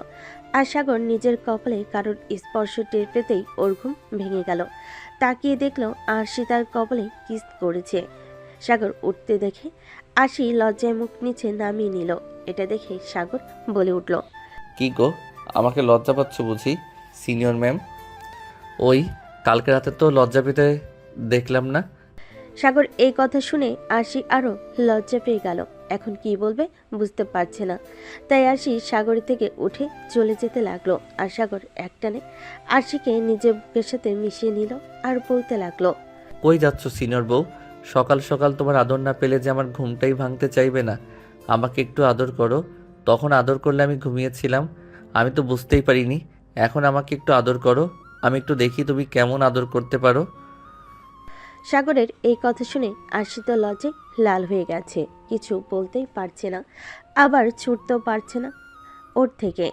আর সাগর নিজের কপালে কারোর স্পর্শ টের পেতেই ওর ঘুম ভেঙে গেল। তাকিয়ে দেখলো আরশি তার কপালে কিস করেছে। সাগর উঠতে দেখে আরশি লজ্জায় মুখ নিচে নামিয়ে নিল। এটা দেখে সাগর বলে উঠল, কি গো, আমাকে লজ্জা পাচ্ছ বুঝি সিনিয়র ম্যাম? ওই কালকে রাতে তো লজ্জা পেতে দেখলাম না। সাগর এই কথা শুনে আরশি আরো লজ্জা পেয়ে গেল। এখন কি বলবে বুঝতে পারছে না। তাই আরশি সাগর থেকে উঠে চলে যেতে লাগলো। আর সাগর একটানে আরশিকে নিজের বুকের সাথে মিশিয়ে নিল আর বলতে লাগলো, কই যাচ্ছ সিনিয়র বউ? সকাল সকাল তোমার আদর না পেলে যে আমার ঘুমটাই ভাঙতে চাইবে না। আমাকে একটু আদর করো। তখন আদর করলে আমি ঘুমিয়েছিলাম, আমি তো বুঝতেই পারিনি। এখন আমাকে একটু আদর করো, আমি একটু দেখি তুমি কেমন আদর করতে পারো। সাগরের এই কথা শুনে আরশি তো লজ্জায় লাল হয়ে গেছে। কিছু বলতেই পারছে না, আবার ছুটতেও পারছে না ওর থেকে।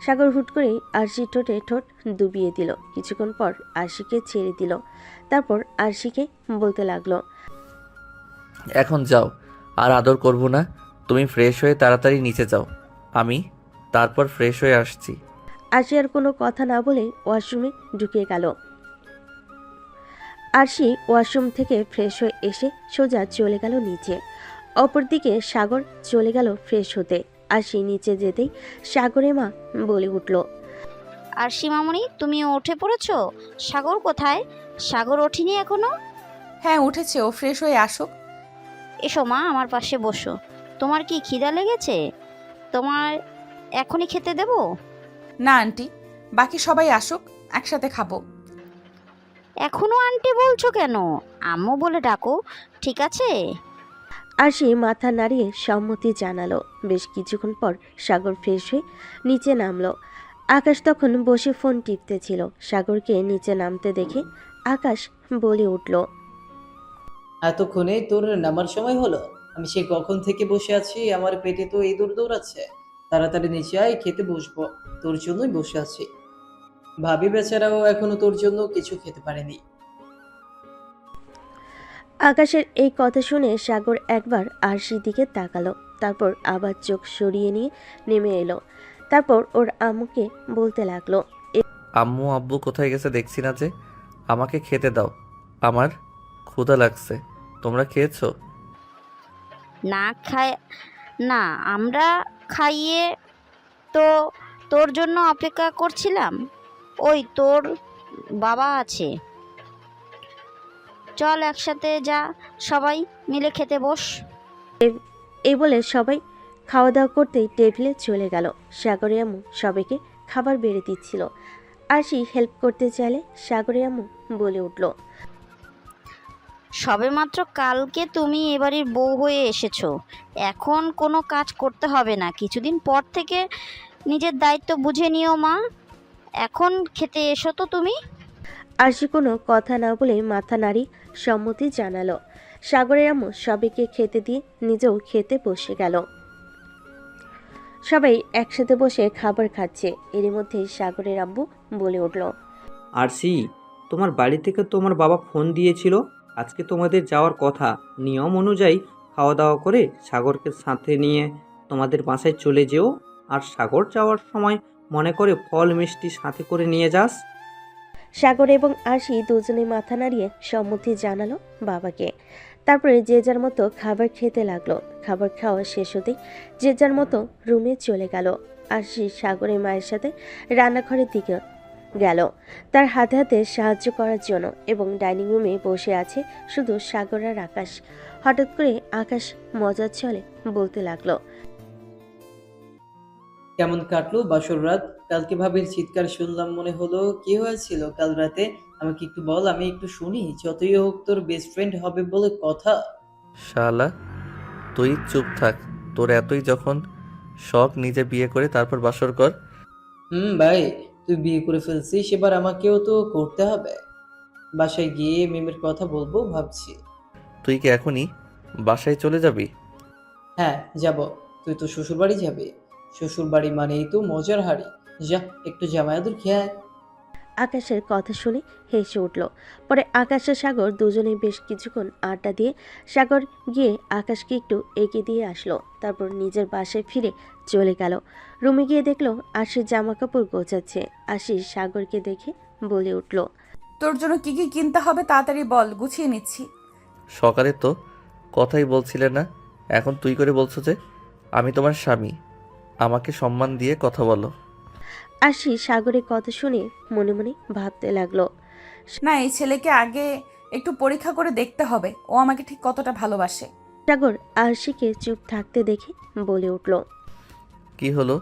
সাগর হুট করেই আরশি ঠোঁটে ঠোঁট ডুবিয়ে দিল। কিছুক্ষণ পর আরশিকে ছেড়ে দিল। তারপর আরশিকে বলতে লাগলো, এখন যাও, আর আদর করব না। তুমি ফ্রেশ হয়ে তাড়াতাড়ি নিচে যাও, আমি তারপর ফ্রেশ হয়ে আসছি। আরশি আর কোনো কথা না বলে ওয়াশরুমে ঢুকে গেল। আরশি ওয়াশরুম থেকে ফ্রেশ হয়ে এসে সোজা চলে গেল নিচে। অপরদিকে সাগর চলে গেল ফ্রেশ হতে। আরশি নিচে যেতেই সাগরের মা বলে উঠল, আরশি মামুনি, তুমি উঠে পড়েছো? সাগর কোথায়? সাগর ওঠেনি এখনো? হ্যাঁ উঠেছে, ও ফ্রেশ হয়ে আসুক। এসো মা, আমার পাশে বসো। তোমার কি খিদা লেগেছে? তোমার এখনই খেতে দেবো? না আন্টি, বাকি সবাই আসুক, একসাথে খাবো। এখনো আন্টি বলছো কেন? আম্মু বলে ডাকো, ঠিক আছে? আরশি মাথা নাড়িয়ে সম্মতি জানালো। বেশ কিছুক্ষণ পর সাগর ফ্রেশ হয়ে নিচে নামলো। আকাশ তখন বসে ফোন টিপতেছিল। সাগরকে নিচে নামতে দেখে আকাশ বলে উঠল, এতক্ষণে তোর নামার সময় হলো? আমি সে কখন থেকে বসে আছি, আমার পেটে তো ইঁদুর দৌড়াচ্ছে। তাড়াতাড়ি নিচে আয়, খেতে বসবো। তোর জন্যই বসে আছি। ভাবি বেচারাও এখনো তোর জন্য কিছু খেতে পারেনি। আকাশের এই কথা শুনে সাগর একবার আরশির দিকে তাকালো। তারপর আবার চোখ সরিয়ে নিয়ে নেমে এলো। তারপর ওর আম্মুকে বলতে লাগলো, আম্মু আব্বু কোথায় গেছে দেখছি না যে। আমাকে খেতে দাও, আমার ক্ষুধা লাগছে। তোমরা খেয়েছো? না খায় না, আমরা খাইয়ে তো তোর জন্য অপেক্ষা করছিলাম। ওই তোর বাবা আছে, চল একসাথে যা, সবাই মিলে খেতে বস। এই বলে সবাই খাওয়া দাওয়া করতেই টেবিলে চলে গেল। সাগরের আম্মু সবাইকে খাবার বেড়ে দিচ্ছিল। আরশি হেল্প করতে চাইলে সাগরের আম্মু বলে উঠল, সবেমাত্র কালকে তুমি এবাড়ির বউ হয়ে এসেছো, এখন কোনো কাজ করতে হবে না। কিছুদিন পর থেকে নিজের দায়িত্ব বুঝে নিও মা। এখন খেতে এসো তো তুমি। আরশি কোনো কথা না বলে মাথা নাড়ি সম্মতি জানালো। সাগরের আম্মু সবাইকে খেতে দিয়ে নিজেও খেতে বসে গেল। সবাই একসাথে বসে খাবার খাচ্ছে। এরই মধ্যে সাগরের আব্বু বলে উঠল, আরশি, তোমার বাড়ি থেকে তোমার বাবা ফোন দিয়েছিল, আজকে তোমাদের যাওয়ার কথা। নিয়ম অনুযায়ী খাওয়া দাওয়া করে সাগরকে সাথে নিয়ে তোমাদের বাসায় চলে যেও। আর সাগর যাওয়ার সময় মনে করে ফল মিষ্টি সাথে করে নিয়ে যাস। সাগর এবং আরশি দুজনে মাথা নাড়িয়ে সম্মতি জানালো বাবাকে। তারপরে যে যার মতো খাবার খেতে লাগলো। খাবার খাওয়া শেষ হতেই যে যার মতো রুমে চলে গেল। আরশি সাগরের মায়ের সাথে রান্নাঘরের দিকে গেল তার হাতে হাতে সাহায্য করার জন্য, এবং ডাইনিং রুমে বসে আছে শুধু সাগর আর আকাশ। হঠাৎ করে আকাশ মজার ছলে বলতে লাগলো, কেমন কাটলো বাসর রাত? কালকে ভাবির চিৎকার শুনলাম, মনে হলো কি হয়েছিল কাল রাতে? আমাকে একটু বল, আমি একটু শুনি। যতই হোক তোর বেস্ট ফ্রেন্ড হবে বলে কথা। শালা তুই চুপ থাক। তোর এতই যখন শখ, নিজে বিয়ে করে তারপর বাসর কর। ভাই, তুই বিয়ে করে ফেলছিস, এবার আমাকেও তো করতে হবে। বাসায় গিয়ে মিমের কথা বলবো ভাবছি। তুই কি এখনই বাসায় চলে যাবি? হ্যাঁ যাব। তুই তো শ্বশুর বাড়ি যাবি, শ্বশুর বাড়ি মানেই তো মজার হাড়ি। যা একটু জামায়াতুর খেয়াল। আকাশের কথা শুনে হেসে উঠল। পরে আকাশ আর সাগর দুজনেই বেশ কিছুক্ষণ আড্ডা দিয়ে সাগর গিয়ে আকাশকে একটু এগিয়ে দিয়ে আসলো। তারপর নিজের বাসায় ফিরে চলে গেল। রুমে গিয়ে দেখলো আশির জামা কাপড় গোছাচ্ছে। আশি সাগরকে দেখে বলে উঠল, তোর জন্য কি কি কিনতে হবে তাড়াতাড়ি বল, গুছিয়ে নিচ্ছি। সকালে তো কথাই বলছিলে না, এখন তুই করে বলছো যে আমি তোমার স্বামী। আমাকে সম্মান দিয়ে কথা বলো। আশি সাগরের কথা শুনে মনে মনে ভাবতে লাগলো। না, এই ছেলেকে আগে একটু পরীক্ষা করে দেখতে হবে ও আমাকে ঠিক কতটা ভালোবাসে। সাগর আশিকে চুপ থাকতে দেখে বলে উঠল, কি হলো,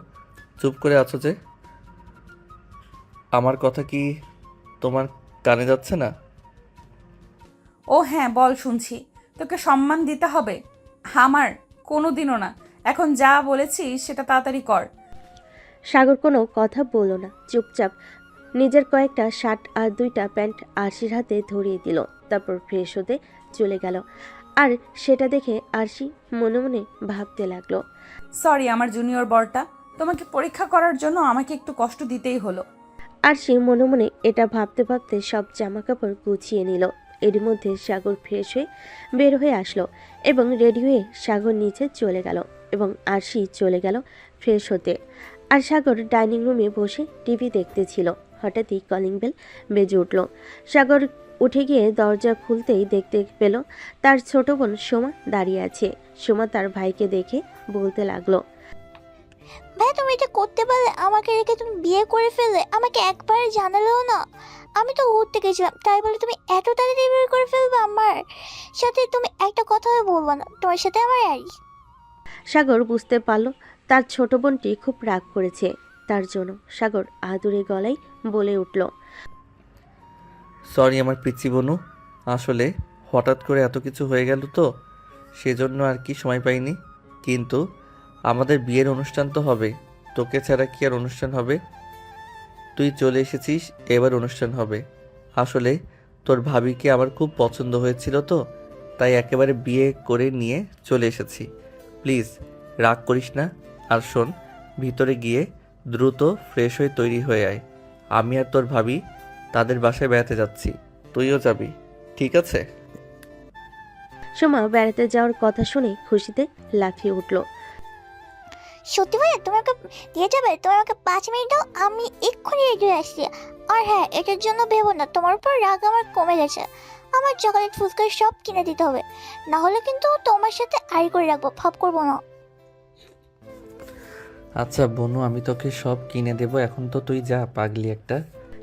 চুপ করে আছো যে? আমার কথা কি তোমার কানে যাচ্ছে না? ও হ্যাঁ বল, শুনছি। তোকে সম্মান দিতে হবে? আমার কোনোদিনও না। এখন যা বলেছি সেটা তাড়াতাড়ি কর। সাগর কোনো কথা বলল না, চুপচাপ নিজের কয়েকটা শার্ট আর 2টা প্যান্ট আরশির হাতে ধরিয়ে দিল। তারপর ফ্রেশ হতে চলে গেল। আর সেটা দেখে আরশি মনে মনে ভাবতে লাগলো, সরি আমার জুনিয়র বরটা, তোমাকে পরীক্ষা করার জন্য আমাকে একটু কষ্ট দিতেই হলো। আরশি মনে মনে এটা ভাবতে ভাবতে সব জামা কাপড় গুছিয়ে নিল। এর মধ্যে সাগর ফ্রেশ হয়ে বের হয়ে আসলো এবং রেডি হয়ে সাগর নিচে চলে গেল এবং আরশি চলে গেল ফ্রেশ হতে। আর সাগর ডাইনিং রুমে বসে টিভি দেখতেছিল। হঠাৎই কলিং বেল বেজে উঠল। সাগর উঠে গিয়ে দরজা খুলতেই দেখতে পেল তার ছোট বোন সোমা দাঁড়িয়ে আছে। সোমা তার ভাইকে দেখে বলতে লাগলো, ভাই তুমি এটা করতে পারলে? আমাকে রেখে তুমি বিয়ে করে ফেললে, আমাকে একবার জানালেও না। আমি তো ঘুরতে গেছিলাম, তাই বলে তুমি এত তাড়াতাড়ি বিয়ে করে ফেলবে আমার সাথে? তুমি একটা কথাও বলবো না তোমার সাথে আমার আর? সাগর বুঝতে পারল তার ছোট বোনটি খুব রাগ করেছে তার জন্য। সাগর আদুরে গলায় বলে উঠল, সরি আমার পিচ্চি বনু, আসলে হঠাৎ করে এত কিছু হয়ে গেল তো সেজন্য আর কি সময় পাইনি। কিন্তু আমাদের বিয়ের অনুষ্ঠান তো হবে, তোকে ছাড়া কি আর অনুষ্ঠান হবে? তুই চলে এসেছিস, এবার অনুষ্ঠান হবে। আসলে তোর ভাবিকে আমার খুব পছন্দ হয়েছিল তো, তাই একেবারে বিয়ে করে নিয়ে চলে এসেছি। প্লিজ রাগ করিস না। আর শোন, ভিতরে গিয়ে দ্রুত ফ্রেশ হয়ে তৈরি হয়ে আয়। আমি আর তোর ভাবি তাদের বাসায় বেড়াতে যাচ্ছি, তুইও যাবি, ঠিক আছে? সোমা বেড়াতে যাওয়ার কথা শুনে খুশিতে লাফিয়ে উঠল। সত্যি ভাইয়া তুমি আমাকে দিয়ে যাবে? তুমি আমাকে 5 মিনিট দাও, আমি এক্ষুনি রেডি হয়ে আসছি। আর হ্যাঁ, এটার জন্য ভেবো না, তোমার উপর রাগ আমার কমে গেছে। আমার চকলেট ফুচকা সব কিনে দিতে হবে, না হলে কিন্তু তোমার সাথে আড়ি করে রাখবো, ভাব করবো না। আচ্ছা বনু, আমি তোকে সব কিনে দেবো, এখন তো তুই যা, পাগলি একটা।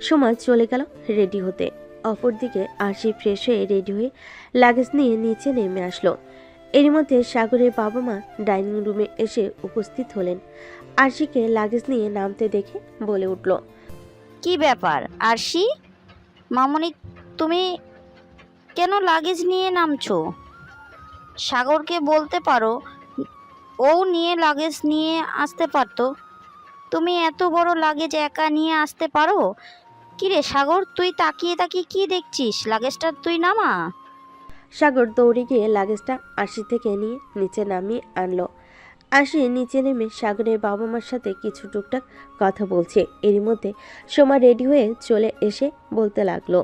সোমা চলে গেল রেডি হতে। অপরদিকে আরশি ফ্রেশ হয়ে রেডি হয়ে লাগেজ নিয়ে নিচে নেমে আসলো। এর মধ্যে সাগরের বাবা মা ডাইনিং রুমে এসে উপস্থিত হলেন। আরশিকে লাগেজ নিয়ে নামতে দেখে বলে উঠল, কি ব্যাপার আরশি? মামুনি, তুমি কেন লাগেজ নিয়ে নামছো? সাগরকে বলতে পারো ও নিয়ে লাগেজ নিয়ে আসতে পারতো। তুমি এত বড় লাগেজ একা নিয়ে আসতে পারো? কিরে সাগর, তুই তাকিয়ে তাকিয়ে কি দেখছিস? লাগেজটা তুই নামা। সাগর দৌড়ে গিয়ে লাগেজটা আরশি থেকে নিয়ে নিচে নামিয়ে আনলো। আরশি নিচে নেমে সাগরের বাবা মার সাথে কিছু টুকটাক কথা বলছে। এরই মধ্যে সোমা রেডি হয়ে চলে এসে বলতে লাগলো,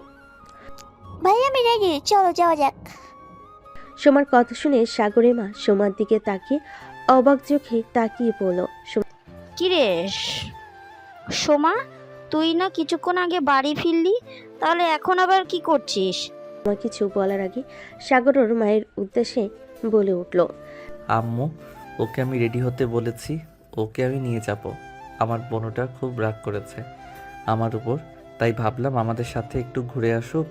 ভাই আমি রেডি, চলো যাওয়া যাক। সোমার কথা শুনে সাগরের মা সোমার দিকে তাকিয়ে অবাক চোখে তাকিয়ে বলল, কিরে সোমা, তুই না কিছুক্ষণ আগে বাড়ি ফিরলি, তাহলে এখন আবার কি করছিস? সোমা কিছু বলার আগে সাগর ওর মায়ের উদ্দেশ্যে বলে উঠল, আম্মু, ওকে আমি রেডি হতে বলেছি, ওকে আমি নিয়ে যাব। আমার বোনটা খুব রাগ করেছে আমার উপর, তাই ভাবলাম আমাদের সাথে একটু ঘুরে আসুক,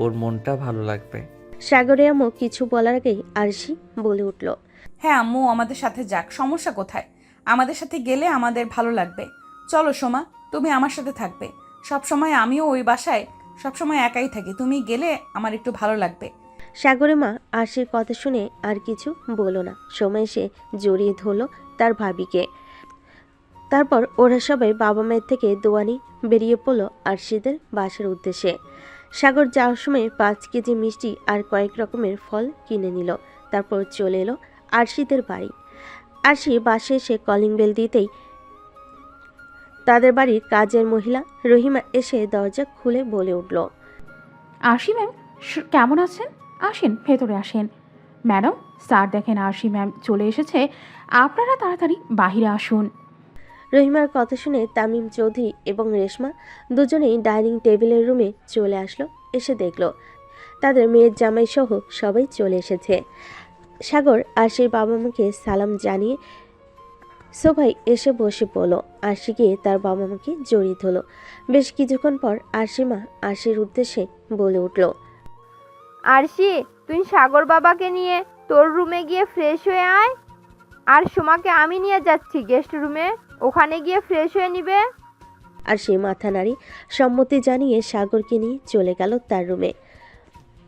ওর মনটা ভালো লাগবে। সাগরের আম্মু কিছু বলার আগেই আরশি বলে উঠল, হ্যাঁ আম্মু আমাদের সাথে যাক, সমস্যা কোথায়? আমাদের সাথে গেলে আমাদের ভালো লাগবে। চলো সোমা, তুমি আমার সাথে থাকবে। সবসময় আমিও ওই বাসায় সবসময় একাই থাকি, তুমি গেলে আমার একটু ভালো লাগবে। সাগরের মা আরশির কথা শুনে আর কিছু বলল না। সময় এসে জড়িয়ে ধরল তার ভাবিকে। তারপর ওরা সবাই বাবা মায়ের থেকে দোয়ানি বেরিয়ে পড়ল আরশিদের বাসার উদ্দেশ্যে। সাগর যাওয়ার সময় 5 কেজি মিষ্টি আর কয়েক রকমের ফল কিনে নিল। তারপর চলে এলো আরশিদের বাড়ি। আরশি বাসে এসে কলিং বেল দিতেই তাদের বাড়ির কাজের মহিলা রহিমা এসে দরজা খুলে বলে উঠল, আরশি ম্যাম কেমন আছেন? আসেন, ভেতরে আসেন। ম্যাডাম, স্যার দেখেন আরশি ম্যাম চলে এসেছে, আপনারা তাড়াতাড়ি বাহিরে আসুন। রহিমার কথা শুনে তামিম চৌধুরী এবং রেশমা দুজনেই ডাইনিং টেবিলের রুমে চলে আসলো। এসে দেখলো তাদের মেয়ের জামাই সহ সবাই চলে এসেছে। সাগর আরশির বাবা মাকে সালাম জানিয়ে সোফায় এসে বসে পড়ল। আরশি গিয়ে তার বাবা মাকে জড়িয়ে ধরল। বেশ কিছুক্ষণ পর আরশি মা আরশির উদ্দেশ্যে বলে উঠল, আরশি, তুই সাগর বাবাকে নিয়ে তোর রুমে গিয়ে ফ্রেশ হয়ে আয়। আর সোমাকে আমি নিয়ে যাচ্ছি গেস্ট রুমে, ওখানে গিয়ে ফ্রেশ হয়ে নিবে। আরশি মাথা নাড়ি সম্মতি জানিয়ে সাগরকে নিয়ে চলে গেল তার রুমে।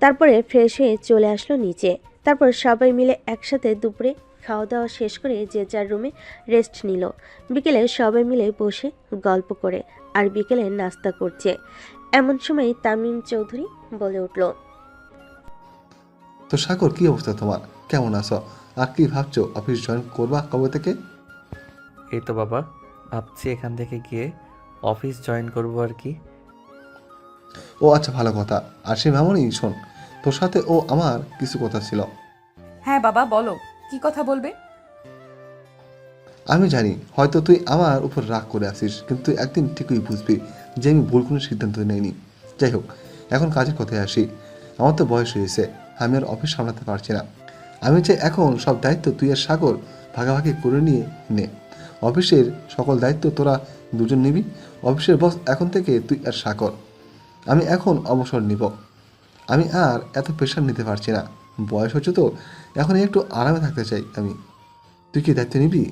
তারপরে ফ্রেশ হয়ে চলে আসলো নিচে। তারপর সবাই মিলে একসাথে দুপুরে খাওয়া দাওয়া শেষ করে যে যার রুমে রেস্ট নিল। বিকেলে সবাই মিলে বসে গল্প করে আর বিকেলে নাস্তা করছে। এমন সময় তামিম চৌধুরী বলে উঠল, তো সাগর, কি অবস্থা তোমার? কেমন আছো? আর কি ভাবছো? অফিস জয়েন করবা কবে থেকে? এই তো বাবা, ভাবছি এখান থেকে গিয়ে অফিস জয়েন করবো আর কি। ও আচ্ছা, ভালো কথা। আর সে মামনি, শোন, তোর সাথে ও আমার কিছু কথা ছিল। হ্যাঁ বাবা, বলো, কি কথা বলবে? আমি জানি হয়তো তুই আমার উপর রাগ করে আসিস, কিন্তু তুই একদিন ঠিকই বুঝবি যে আমি ভুল কোনো সিদ্ধান্ত নেইনি। যাই হোক, এখন কাজের কথায় আসি। আমার তো বয়স হয়েছে, আমি আর অফিস সামলাতে পারছি না। আমি চাই এখন সব দায়িত্ব তুই আর সাগর ভাগাভাগি করে নিয়ে নে। অফিসের সকল দায়িত্ব তোরা দুজন নিবি। অফিসের বস এখন থেকে তুই আর সাগর। আমি এখন অবসর নিব। আমি আর এত প্রেশার নিতে পারছি না। বয়স হচ্ছে তো, এখন একটু আরামে থাকতে চাই আমি। তুই কি দায়িত্ব নিবি?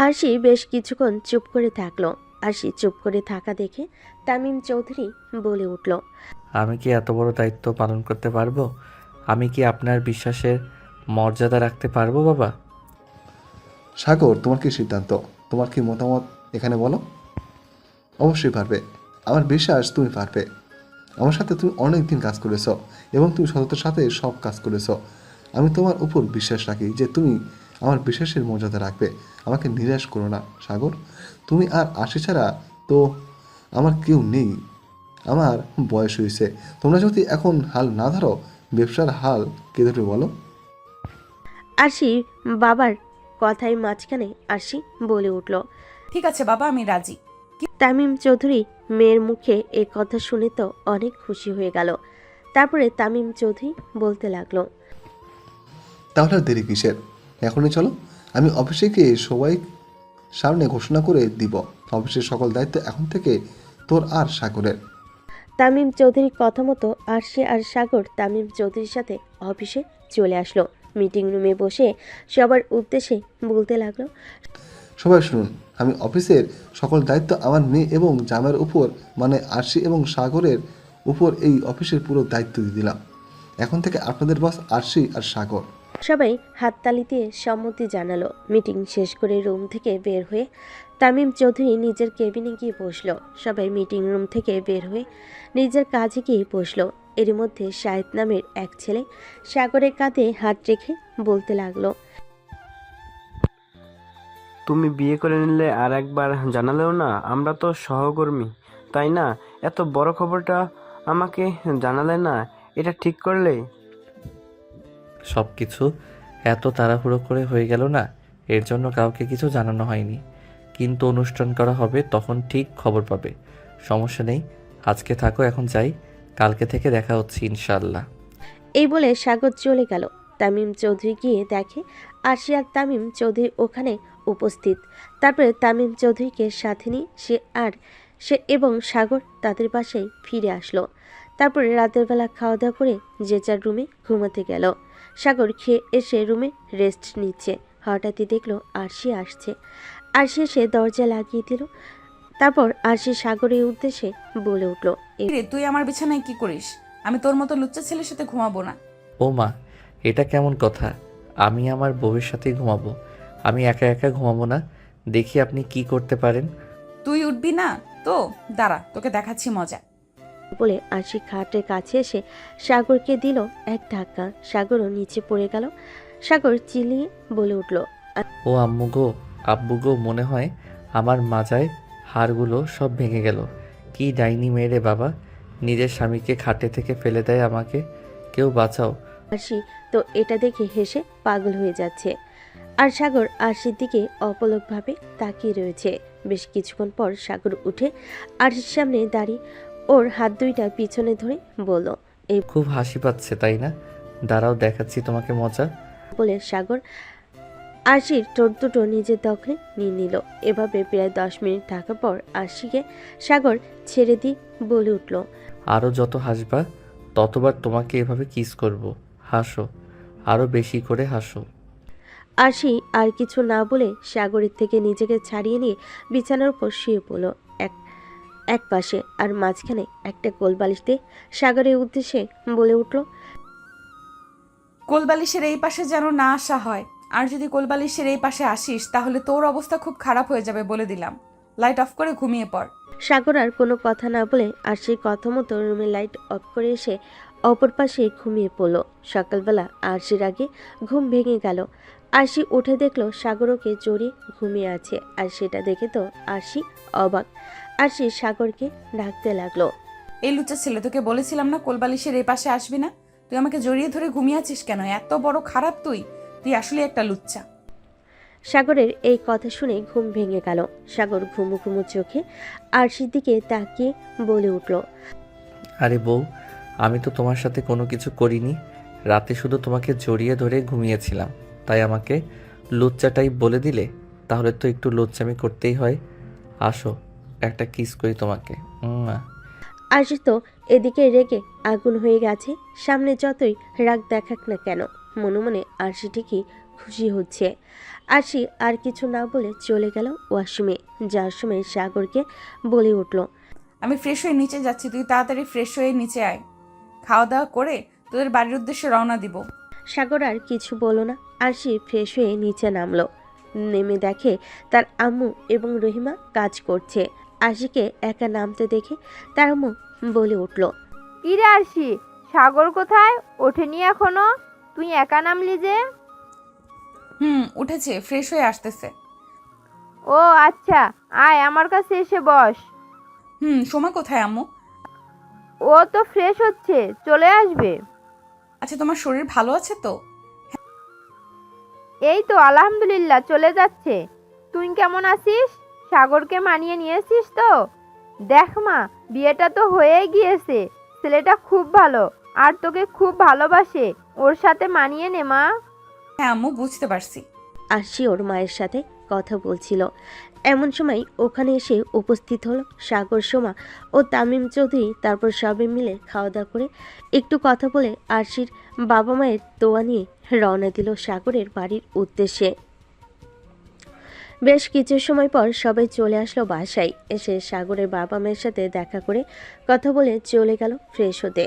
আরশি বেশ কিছুক্ষণ চুপ করে থাকলো। আরশি চুপ করে থাকা দেখে তামিম চৌধুরী বলে উঠল, আমি কি এত বড় দায়িত্ব পালন করতে পারবো? আমি কি আপনার বিশ্বাসের মর্যাদা রাখতে পারবো বাবা? সাগর, তোমার কি সিদ্ধান্ত? তোমার কি মতামত এখানে বলো। অবশ্যই পারবে, আমার বিশ্বাস তুমি পারবে। আমার সাথে তুমি অনেক দিন কাজ করেছ এবং তুমি সততার সাথে সব কাজ করেছ। আমি তোমার উপর বিশ্বাস রাখি যে তুমি আমার বিশ্বাসের মর্যাদা রাখবে। আমাকে নিরাশ করো না সাগর। তুমি আর আশি ছাড়া তো আমার কেউ নেই। আমার বয়স হয়েছে। তোমরা যদি এখন হাল না ধরো, ব্যবসার হাল কে ধরবে বলো? আরশি বাবার কথায় মাঝখানে আরশি বলে উঠল, ঠিক আছে বাবা, আমি রাজি। তামিম চৌধুরী মেয়ের মুখে এ কথা শুনে তো অনেক খুশি হয়ে গেল। তারপরে তামিম চৌধুরী বলতে লাগলো, তাহলে আর দেরি কিসের? এখনই চলো। আমি অফিসে গিয়ে সবাই সামনে ঘোষণা করে দিব, অফিসের সকল দায়িত্ব এখন থেকে তোর আর সাগরের। তামিম চৌধুরীর কথা মতো আরশি আর সাগর তামিম চৌধুরীর সাথে অফিসে চলে আসলো। মিটিং রুমে বসে সবার উদ্দেশ্যে বলতে লাগলো, সবাই শুনুন, আমি অফিসের সকল দায়িত্ব আমার মেয়ে এবং জামাইয়ের উপর, মানে আরশি এবং সাগরের উপর এই অফিসের পুরো দায়িত্ব দিয়ে দিলাম। এখন থেকে আপনাদের বস আরশি আর সাগর। সবাই হাততালি দিয়ে সম্মতি জানালো। মিটিং শেষ করে রুম থেকে বের হয়ে তামিম চৌধুরী নিজের কেবিনে গিয়ে বসলো। সবাই মিটিং রুম থেকে বের হয়ে নিজের কাজে গিয়ে বসলো। এর মধ্যে শাহিদ নামের এক ছেলে সাগরের কাঁধে হাত রেখে বলতে লাগলো, তুমি বিয়ে করে নিলে আর একবার জানালেও না? আমরা তো সহকর্মী, তাই না? এত বড় খবরটা আমাকে জানালে না, এটা ঠিক করলে? সব কিছু এত তাড়াহুড়ো করে হয়ে গেল না, এর জন্য কাউকে কিছু জানানো হয়নি। কিন্তু অনুষ্ঠান করা হবে, তখন ঠিক খবর পাবে। সমস্যা নেই, আজকে থাকো, এখন যাই, কালকে থেকে দেখা হচ্ছে ইনশাল্লাহ। এই বলে সাগর চলে গেল। তামিম চৌধুরী গিয়ে দেখে আরশি আর তামিম চৌধুরী ওখানে উপস্থিত। তারপরে তামিম চৌধুরীকে সাথে নিয়ে সে এবং সাগর তাদের বাসায় ফিরে আসলো। তারপরে রাতের বেলা খাওয়া দাওয়া করে যে যার রুমে ঘুমাতে গেল। সাগর খেয়ে এসে রুমে রেস্ট নিচ্ছে। হঠাৎই দেখলো আরশি আসছে। আরশি এসে দরজা লাগিয়ে দিল। তারপর আরশি সাগরের উদ্দেশ্যে বলে উঠল, রে, তুই আমার বিছানায় কি করিস? আমি তোর মতো লুচ্চা ছেলের সাথে ঘুমাবো না। ও মা, এটা কেমন কথা? আমি আমার বউয়ের সাথেই ঘুমাবো। আমি একা একা ঘুমাবো না। দেখি আপনি কি করতে পারেন। তুই উঠবি না তো? দাঁড়া, তোকে দেখাচ্ছি মজা। বলে আরশি খাটের কাছে এসে সাগরকে দিল এক ধাক্কা। সাগরও নিচে পড়ে গেল। সাগর চিল্লিয়ে বলে উঠল, ও আম্মু গো, আব্বু গো, মনে হয় আমার মাজায় হাড়গুলো সব ভেঙে গেল। কি ডাইনি মেয়ে রে বাবা, নিজের স্বামীকে খাটে থেকে ফেলে দেয় আমাকে। কেউ বাঁচাও। আরশি তো এটা দেখে হেসে পাগল হয়ে যাচ্ছে। আর সাগর আরশির দিকে অপলকভাবে তাকিয়ে রয়েছে। বেশ কিছুক্ষণ পর সাগর উঠে আরশির সামনে দাঁড়িয়ে ওর হাত দুইটা পিছনে ধরে বলল, এই খুব হাসি পাচ্ছে তাই না? দাঁড়াও, দেখাচ্ছি তোমাকে মজা। বলে সাগর আরশির ঠোঁট দুটো নিজের দখলে নিয়ে নিল। এভাবে প্রায় 10 মিনিট থাকার পর আরশিকে সাগর ছেড়ে দিয়ে বলে উঠল, আরও যত হাসবা ততবার তোমাকে এভাবে কিস করব। হাসো, আরও বেশি করে হাসো। আরশি আর কিছু না বলে সাগরের থেকে নিজেকে ছাড়িয়ে নিয়ে বিছানার উপর শুয়ে পড়ল এক পাশে, আর মাঝখানে একটা কোলবালিশ দিয়ে সাগরের উদ্দেশ্যে বলে উঠল, কোলবালিশের এই পাশে যেন না আসা হয়, আর যদি কোলবালিশের এই পাশে আসিস তাহলে তোর অবস্থা খুব খারাপ হয়ে যাবে বলে দিলাম। লাইট অফ করে ঘুমিয়ে পড়। সাগর আর কোনো কথা না বলে আরশির কথা মতো রুমের লাইট অফ করে এসে অপর পাশে ঘুমিয়ে পড়ল। সকালবেলা আরশির আগে ঘুম ভেঙে গেল। আরশি উঠে দেখলো সাগর ওকে জড়িয়ে ঘুমিয়ে আছে, আর সেটা দেখে তো আরশি অবাক। আরশি সাগরকে ডাকতে লাগলো, এই লুচ্চা ছেলে, তোকে বলেছিলাম না কোলবালিশের এই পাশে আসবি না? তুই আমাকে জড়িয়ে ধরে ঘুমিয়ে আছিস কেন? এত বড় খারাপ তুই আসলে একটা লুচ্চা। সাগরের এই কথা শুনে ঘুম ভেঙে গেল। সাগর ঘুমু ঘুমু চোখে আরশির দিকে তাকিয়ে বলে উঠল, আরে বউ, আমি তো তোমার সাথে কোনো কিছু করিনি। রাতে শুধু তোমাকে জড়িয়ে ধরে ঘুমিয়েছিলাম, তাই আমাকে লুচ্চা টাইপ বলে দিলে? তাহলে তো একটু লুচ্চামি করতেই হয়। আসো, একটা কিস করি তোমাকে। আরশি তো এদিকে রেগে আগুন হয়ে গেছে। সামনে যতই রাগ দেখাক না কেন, মনে মনে আরশি ঠিকই খুশি হচ্ছে। আরশি আর কিছু না বলে চলে গেল ওয়াশরুমে। যাওয়ার সময় সাগরকে বলে উঠল, আমি ফ্রেশ হয়ে নিচে যাচ্ছি, তুই তাড়াতাড়ি ফ্রেশ হয়ে নিচে আয়। খাওয়া দাওয়া করে তোদের বাড়ির উদ্দেশ্যে রওনা দিব। সাগর আর কিছু বলল না। আরশি ফ্রেশ হয়ে নিচে নামলো। নেমে দেখে তার আম্মু এবং রহিমা কাজ করছে। আরশিকে একা নামতে দেখে তার আম্মু বলে উঠল, কি রে আরশি, সাগর কোথায়? ওঠেনি এখনো? তুই একা নামলি যে? উঠেছে, ফ্রেশ হয়ে আসতেছে। ও আচ্ছা, আয় আমার কাছে এসে বস। সোমা কোথায় আম্মু? ও তো ফ্রেশ হচ্ছে, চলে আসবে। আচ্ছা, তোমার শরীর ভালো আছে তো? এই তো আলহামদুলিল্লাহ চলে যাচ্ছে। তুই কেমন আছিস? সাগরকে মানিয়ে নিয়েছিস তো? দেখ মা, বিয়েটা তো হয়ে গিয়েছে। ছেলেটা খুব ভালো আর তোকে খুব ভালোবাসে। ওর সাথে মানিয়ে নে মা। হ্যাঁ আম্মু, বুঝতে পারছি। আরশি ওর মায়ের সাথে কথা বলছিল। এমন সময় ওখানে এসে উপস্থিত হলো সাগর, সোমা ও তামিম চৌধুরী। তারপর সবাই মিলে খাওয়া দাওয়া করে একটু কথা বলে আরশির বাবা মায়ের দোয়া নিয়ে রওনা দিল সাগরের বাড়ির উদ্দেশ্যে। বেশ কিছু সময় পর সবাই চলে আসলো বাসায়। এসে সাগরের বাবা মায়ের সাথে দেখা করে কথা বলে চলে গেল ফ্রেশ হতে।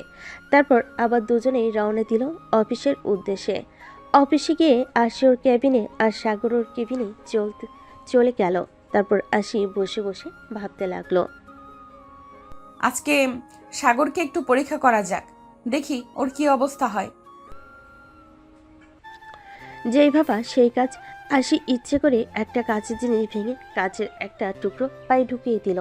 তারপর আবার দুজনেই রওনা দিল অফিসের উদ্দেশ্যে। অফিসে গিয়ে আরশি ওর ক্যাবিনে আর সাগর ওর কেবিনে চলে গেল। তারপর আরশি বসে বসে ভাবতে লাগলো, আজকে সাগরকে একটু পরীক্ষা করা যাক, দেখি ওর কি অবস্থা হয়। যেই ভাবা সেই কাজ। আরশি ইচ্ছে করে একটা কাঁচের জিনিস ভেঙে কাঁচের একটা টুকরো পায়ে ঢুকিয়ে দিল।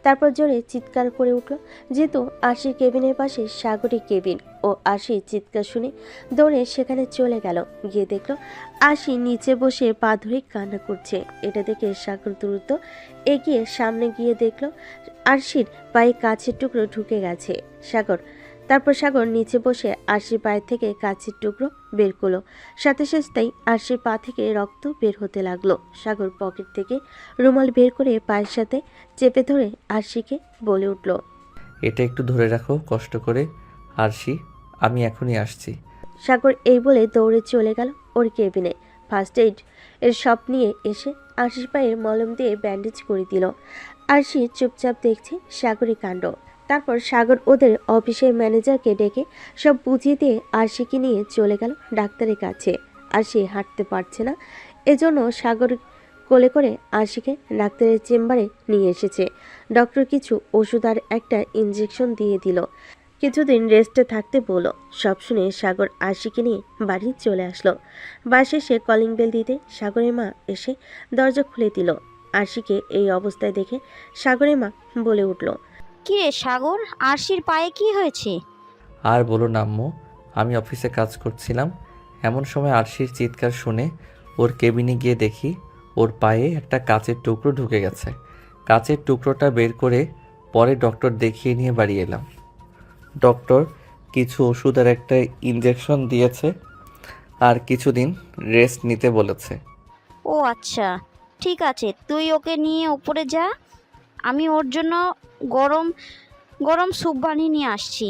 তারপর জোরে চিৎকার করে উঠল। যেহেতু আরশির কেবিনের পাশে সাগরের কেবিন, ও আরশির চিৎকার শুনে দৌড়ে সেখানে চলে গেল। গিয়ে দেখলো আরশি নিচে বসে পা ধরে কান্না করছে। এটা দেখে সাগর দ্রুত এগিয়ে সামনে গিয়ে দেখলো আরশির পায়ে কাঁচের টুকরো ঢুকে গেছে। তারপর সাগর নিচে বসে আরশির পায়ের থেকে কাঁচের টুকরো বের করলো। সাথে সাথেই আরশির পা থেকে রক্ত বের হতে লাগলো। সাগর পকেট থেকে রুমাল বের করে পায়ের সাথে চেপে ধরে আরশিকে বলে উঠল, এটা একটু ধরে রাখো কষ্ট করে। আরশি, আমি এখনই আসছি। সাগর এই বলে দৌড়ে চলে গেল ওর কেবিনে। ফার্স্ট এইড এর সব নিয়ে এসে আরশির পায়ে মলম দিয়ে ব্যান্ডেজ করে দিল। আরশি চুপচাপ দেখছে সাগরের কাণ্ড। তারপর সাগর ওদের অফিসের ম্যানেজারকে ডেকে সব বুঝিয়ে দিয়ে আরশিকে নিয়ে চলে গেল ডাক্তারের কাছে। আরশি হাঁটতে পারছে না, এজন্য সাগর কোলে করে আরশিকে ডাক্তারের চেম্বারে নিয়ে এসেছে। ডক্টর কিছু ওষুধ আর একটা ইঞ্জেকশন দিয়ে দিল। কিছুদিন রেস্টে থাকতে বলল। সব শুনে সাগর আরশিকে নিয়ে বাড়ি চলে আসলো। বাসে এসে কলিং বেল দিতে সাগরের মা এসে দরজা খুলে দিল। আরশিকে এই অবস্থায় দেখে সাগরের মা বলে উঠল, কি রে সাগর, আরশির পায়ে কি হয়েছে? আর বলো না আম্মু, আমি অফিসে কাজ করছিলাম, এমন সময় আরশির চিৎকার শুনে ওর কেবিনে গিয়ে দেখি ওর পায়ে একটা কাচের টুকরো ঢুকে গেছে। কাচের টুকরোটা বের করে পরে ডক্টর দেখিয়ে নিয়ে বাড়ি এলাম। ডক্টর কিছু ওষুধ আর একটা ইঞ্জেকশন দিয়েছে আর কিছুদিন রেস্ট নিতে বলেছে। ও আচ্ছা, ঠিক আছে, তুই ওকে নিয়ে উপরে যা, আমি ওর জন্য গরম গরম স্যুপ বানিয়ে নিয়ে আসছি।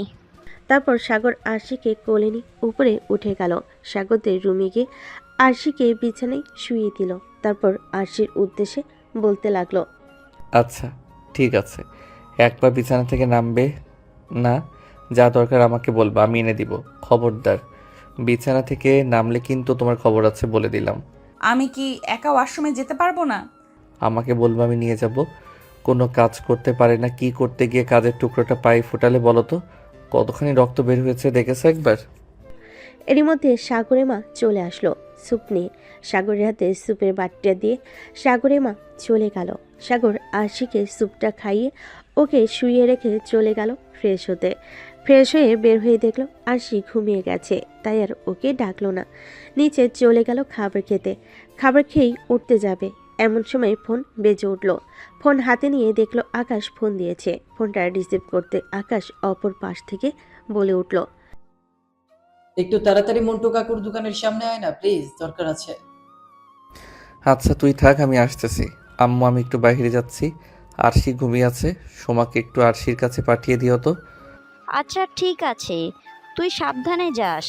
তারপর সাগর আরশিকে কোলে নিয়ে উপরে উঠে গেল। সাগরদের রুমে গিয়ে আরশিকে বিছানায় শুইয়ে দিল। তারপর আরশির উদ্দেশ্যে বলতে লাগলো, আচ্ছা ঠিক আছে, একবার বিছানা থেকে নামবে না, যা দরকার আমাকে বলবা, আমি এনে দিব। খবরদার বিছানা থেকে নামলে কিন্তু তোমার খবর আছে বলে দিলাম। আমি কি একা ওয়াশরুমে যেতে পারবো না? আমাকে বলবো, আমি নিয়ে যাব। কোনো কাজ করতে পারে না, কি করতে গিয়ে কাজের টুকরোটা পায়ে ফুটালে বলো তো, কতখানি রক্ত বের হয়েছে দেখেছো একবার? এরই মধ্যে সাগরের মা চলে আসলো স্যুপ নিয়ে। সাগরের হাতে স্যুপের বাটিটা দিয়ে সাগরের মা চলে গেল। সাগর আরশিকে স্যুপটা খাইয়ে ওকে শুইয়ে রেখে চলে গেল ফ্রেশ হতে। ফ্রেশ হয়ে বের হয়ে দেখলো আরশি ঘুমিয়ে গেছে, তাই আর ওকে ডাকলো না। নিচে চলে গেল খাবার খেতে। খাবার খেয়েই উঠতে যাবে, এমন সময় ফোন বেজে উঠল। ফোন হাতে নিয়ে দেখলো আকাশ ফোন দিয়েছে। ফোনটা রিসিভ করতে আকাশ অপর পাশ থেকে বলে উঠল, একটু তাড়াতাড়ি মন্টু কাকুর দোকানের সামনে আয় না প্লিজ, দরকার আছে। আচ্ছা তুই থাক, আমি আসতেছি। আম্মু আমি একটু বাইরে যাচ্ছি, আরশি ঘুমিয়ে আছে, সোমাকে একটু আরশির কাছে পাঠিয়ে দিও তো। আচ্ছা ঠিক আছে, তুই সাবধানে যাস।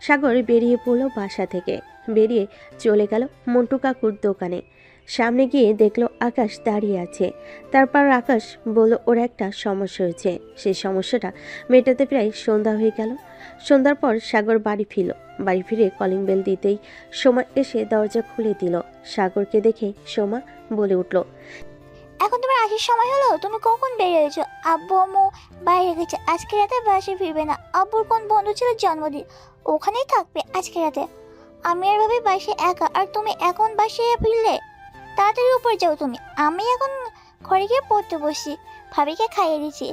সাগর বেরিয়ে পড়ল বাসা থেকে। বেরিয়ে চলে গেল মন্টু কাকুর দোকানে। সামনে গিয়ে দেখলো আকাশ দাঁড়িয়ে আছে। তারপর আকাশ বলল ওর একটা সমস্যা হয়েছে, সেই সমস্যাটা মেটাতে প্রায় সন্ধ্যা হয়ে গেল। সন্ধ্যার পর সাগর বাড়ি ফিরল। বাড়ি ফিরে কলিং বেল দিতেই সোমা এসে দরজা খুলে দিল। সাগরকে দেখে সোমা বলে উঠল, এখন তোমার আসার সময় হলো, তুমি কখন বেরিয়েছো? আব্বু আম্মু বাইরে গেছে, আজকে রাতে বাসায় ফিরবে না। আব্বুর কোন বন্ধু ছিল জন্মদিন, ওখানেই থাকবে আজকে রাতে। আমি আর ভাবি বাসায় একা, আর তুমি এখন বাসায় ফিরলে? তাড়াতাড়ি উপরে যাও তুমি। আমি এখন ঘরে গিয়ে পড়তে বসি, ভাবিকে খাইয়ে দিচ্ছি।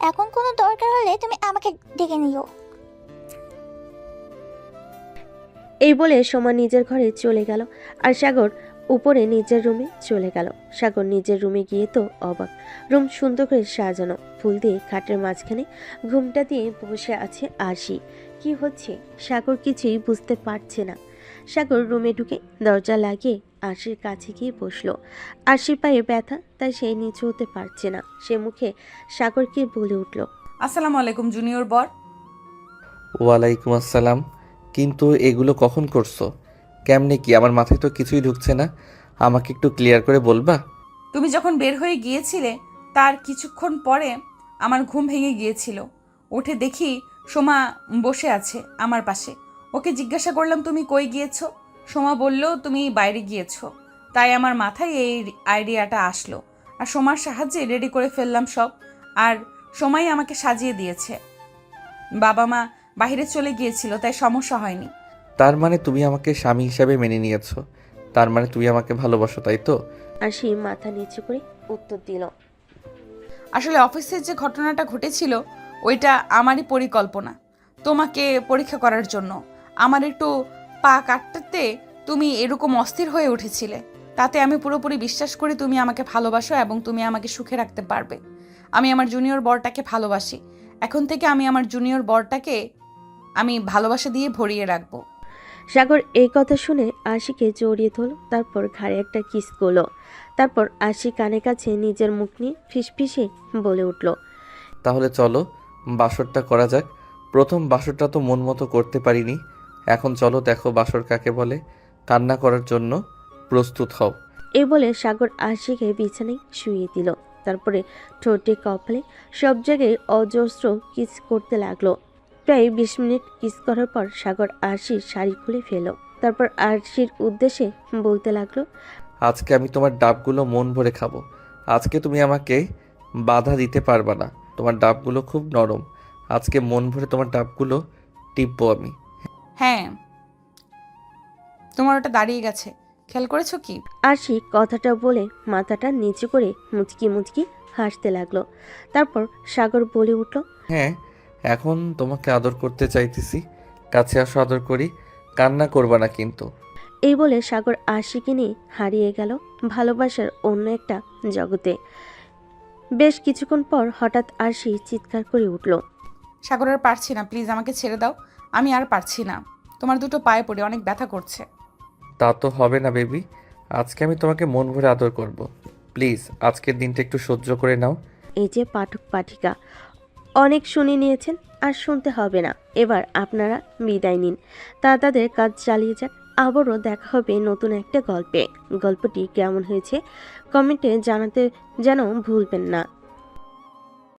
এখন কোনো দরকার হলে তুমি আমাকে ডেকে নিও। এই বলে সোমা নিজের ঘরে চলে গেল আর সাগর উপরে নিজের রুমে চলে গেল। সাগর নিজের রুমে গিয়ে তো অবাক, রুম সুন্দর করে সাজানো, ফুল দিয়ে খাটের মাঝখানে ঘুমটা দিয়ে বসে আছে আরশি। কি হচ্ছে সাগর কিছুই বুঝতে পারছে না। সাগর রুমে ঢুকে দরজা লাগিয়ে আরশির কাছে গিয়ে বসলো। আরশির পায়ে ব্যথা, তাই সে নিচু হতে পারছে না। সে মুখে সাগরকে বলে উঠল, আসসালামু আলাইকুম জুনিয়র বর। ওয়ালাইকুম আসসালাম। কিন্তু এগুলো কখন করছো? কেমনে কি? আমার মাথায় তো কিছুই ঢুকছে না, আমাকে একটু ক্লিয়ার করে বলবা? তুমি যখন বের হয়ে গিয়েছিলে তার কিছুক্ষণ পরে আমার ঘুম ভেঙে গিয়েছিল। উঠে দেখি সোমা বসে আছে আমার পাশে। ওকে জিজ্ঞাসা করলাম তুমি কই গিয়েছো? সোমা বলল তুমি বাইরে গিয়েছো। তাই আমার মাথায় এই আইডিয়াটা আসলো, আর সোমার সাহায্যে রেডি করে ফেললাম সব। আর সোমাই আমাকে সাজিয়ে দিয়েছে। বাবা মা বাইরে চলে গিয়েছিল, তাই সমস্যা হয়নি। তার মানে তুমি আমাকে স্বামী হিসাবে মেনে নিয়েছো, তার মানে তুমি আমাকে ভালোবাসো, তাই তো? আরশি মাথা নিচু করে উত্তর দিল, আসলে অফিসের যে ঘটনাটা ঘটেছিল ওইটা আমারই পরিকল্পনা, তোমাকে পরীক্ষা করার জন্য। আমার একটু পা কাটতে তুমি এরকম অস্থির হয়ে উঠেছিলে, তাতে আমি পুরোপুরি বিশ্বাস করি তুমি আমাকে ভালোবাসো এবং তুমি আমাকে সুখে রাখতে পারবে। আমি আমার জুনিয়র বরটাকে ভালোবাসি। এখন থেকে আমি আমার জুনিয়র বরটাকে আমি ভালোবাসা দিয়ে ভরিয়ে রাখবো। সাগর এই কথা শুনে আরশিকে জড়িয়ে ধরল, তারপর ঘাড়ে একটা কিস করলো। তারপর আরশি কানে কাছে নিজের মুখ নিয়ে ফিসফিসে বলে উঠল, তাহলে চলো বাসরটা করা যাক। প্রথম বাসরটা তো মন মতো করতে পারিনি, এখন চলো দেখো বাসর কাকে বলে। কান্না করার জন্য প্রস্তুত হও। এই বলে সাগর আরশিকে বিছানায় শুইয়ে দিল। তারপরে ঠোঁটে কপালে সব জায়গায় অজস্র কিস করতে লাগলো। প্রায় 20 মিনিট কিস করার পর সাগর আরশির শাড়ি খুলে ফেল। তারপর আরশির উদ্দেশ্যে বলতে লাগলো, আজকে আমি তোমার ডাবগুলো মন ভরে খাবো। আজকে তুমি আমাকে বাধা দিতে পারবা না। তোমার ডাবগুলো খুব নরম। আজকে মন ভরে তোমার ডাবগুলো টিপবো আমি। হ্যাঁ, তোমার ওটা দাঁড়িয়ে গেছে, খেয়াল করেছো কি? আরশি কথাটা বলে মাথাটা নিচু করে মুচকি মুচকি হাসতে লাগলো। তারপর সাগর বলে উঠল, হ্যাঁ, এখন তোমাকে আদর করতে চাইতেছি। কাছে আসো, আদর করি। কান্না করবা না কিন্তু। এই বলে সাগর আরশিকে নিয়ে হারিয়ে গেল ভালোবাসার অন্য একটা জগতে। বেশ কিছুক্ষণ পর হঠাৎ আরশি চিৎকার করে উঠল। সাগর, আর পারছি না, প্লিজ আমাকে ছেড়ে দাও। আমি আর পারছি না, তোমার দুটো পায়ে পড়ে অনেক ব্যথা করছে। তা তো হবে না বেবি, আজকে আমি তোমাকে মন ভরে আদর করব। প্লিজ আজকের দিনটা একটু সহ্য করে নাও। এই যে পাঠক পাঠিকা, অনেক শুনে নিয়েছেন, আর শুনতে হবে না। এবার আপনারা বিদায় নিন, তাদের কাজ চালিয়ে যান। আবারও দেখা হবে নতুন একটা গল্পে। গল্পটি কেমন হয়েছে কমেন্টে জানাতে যেন ভুলবেন না।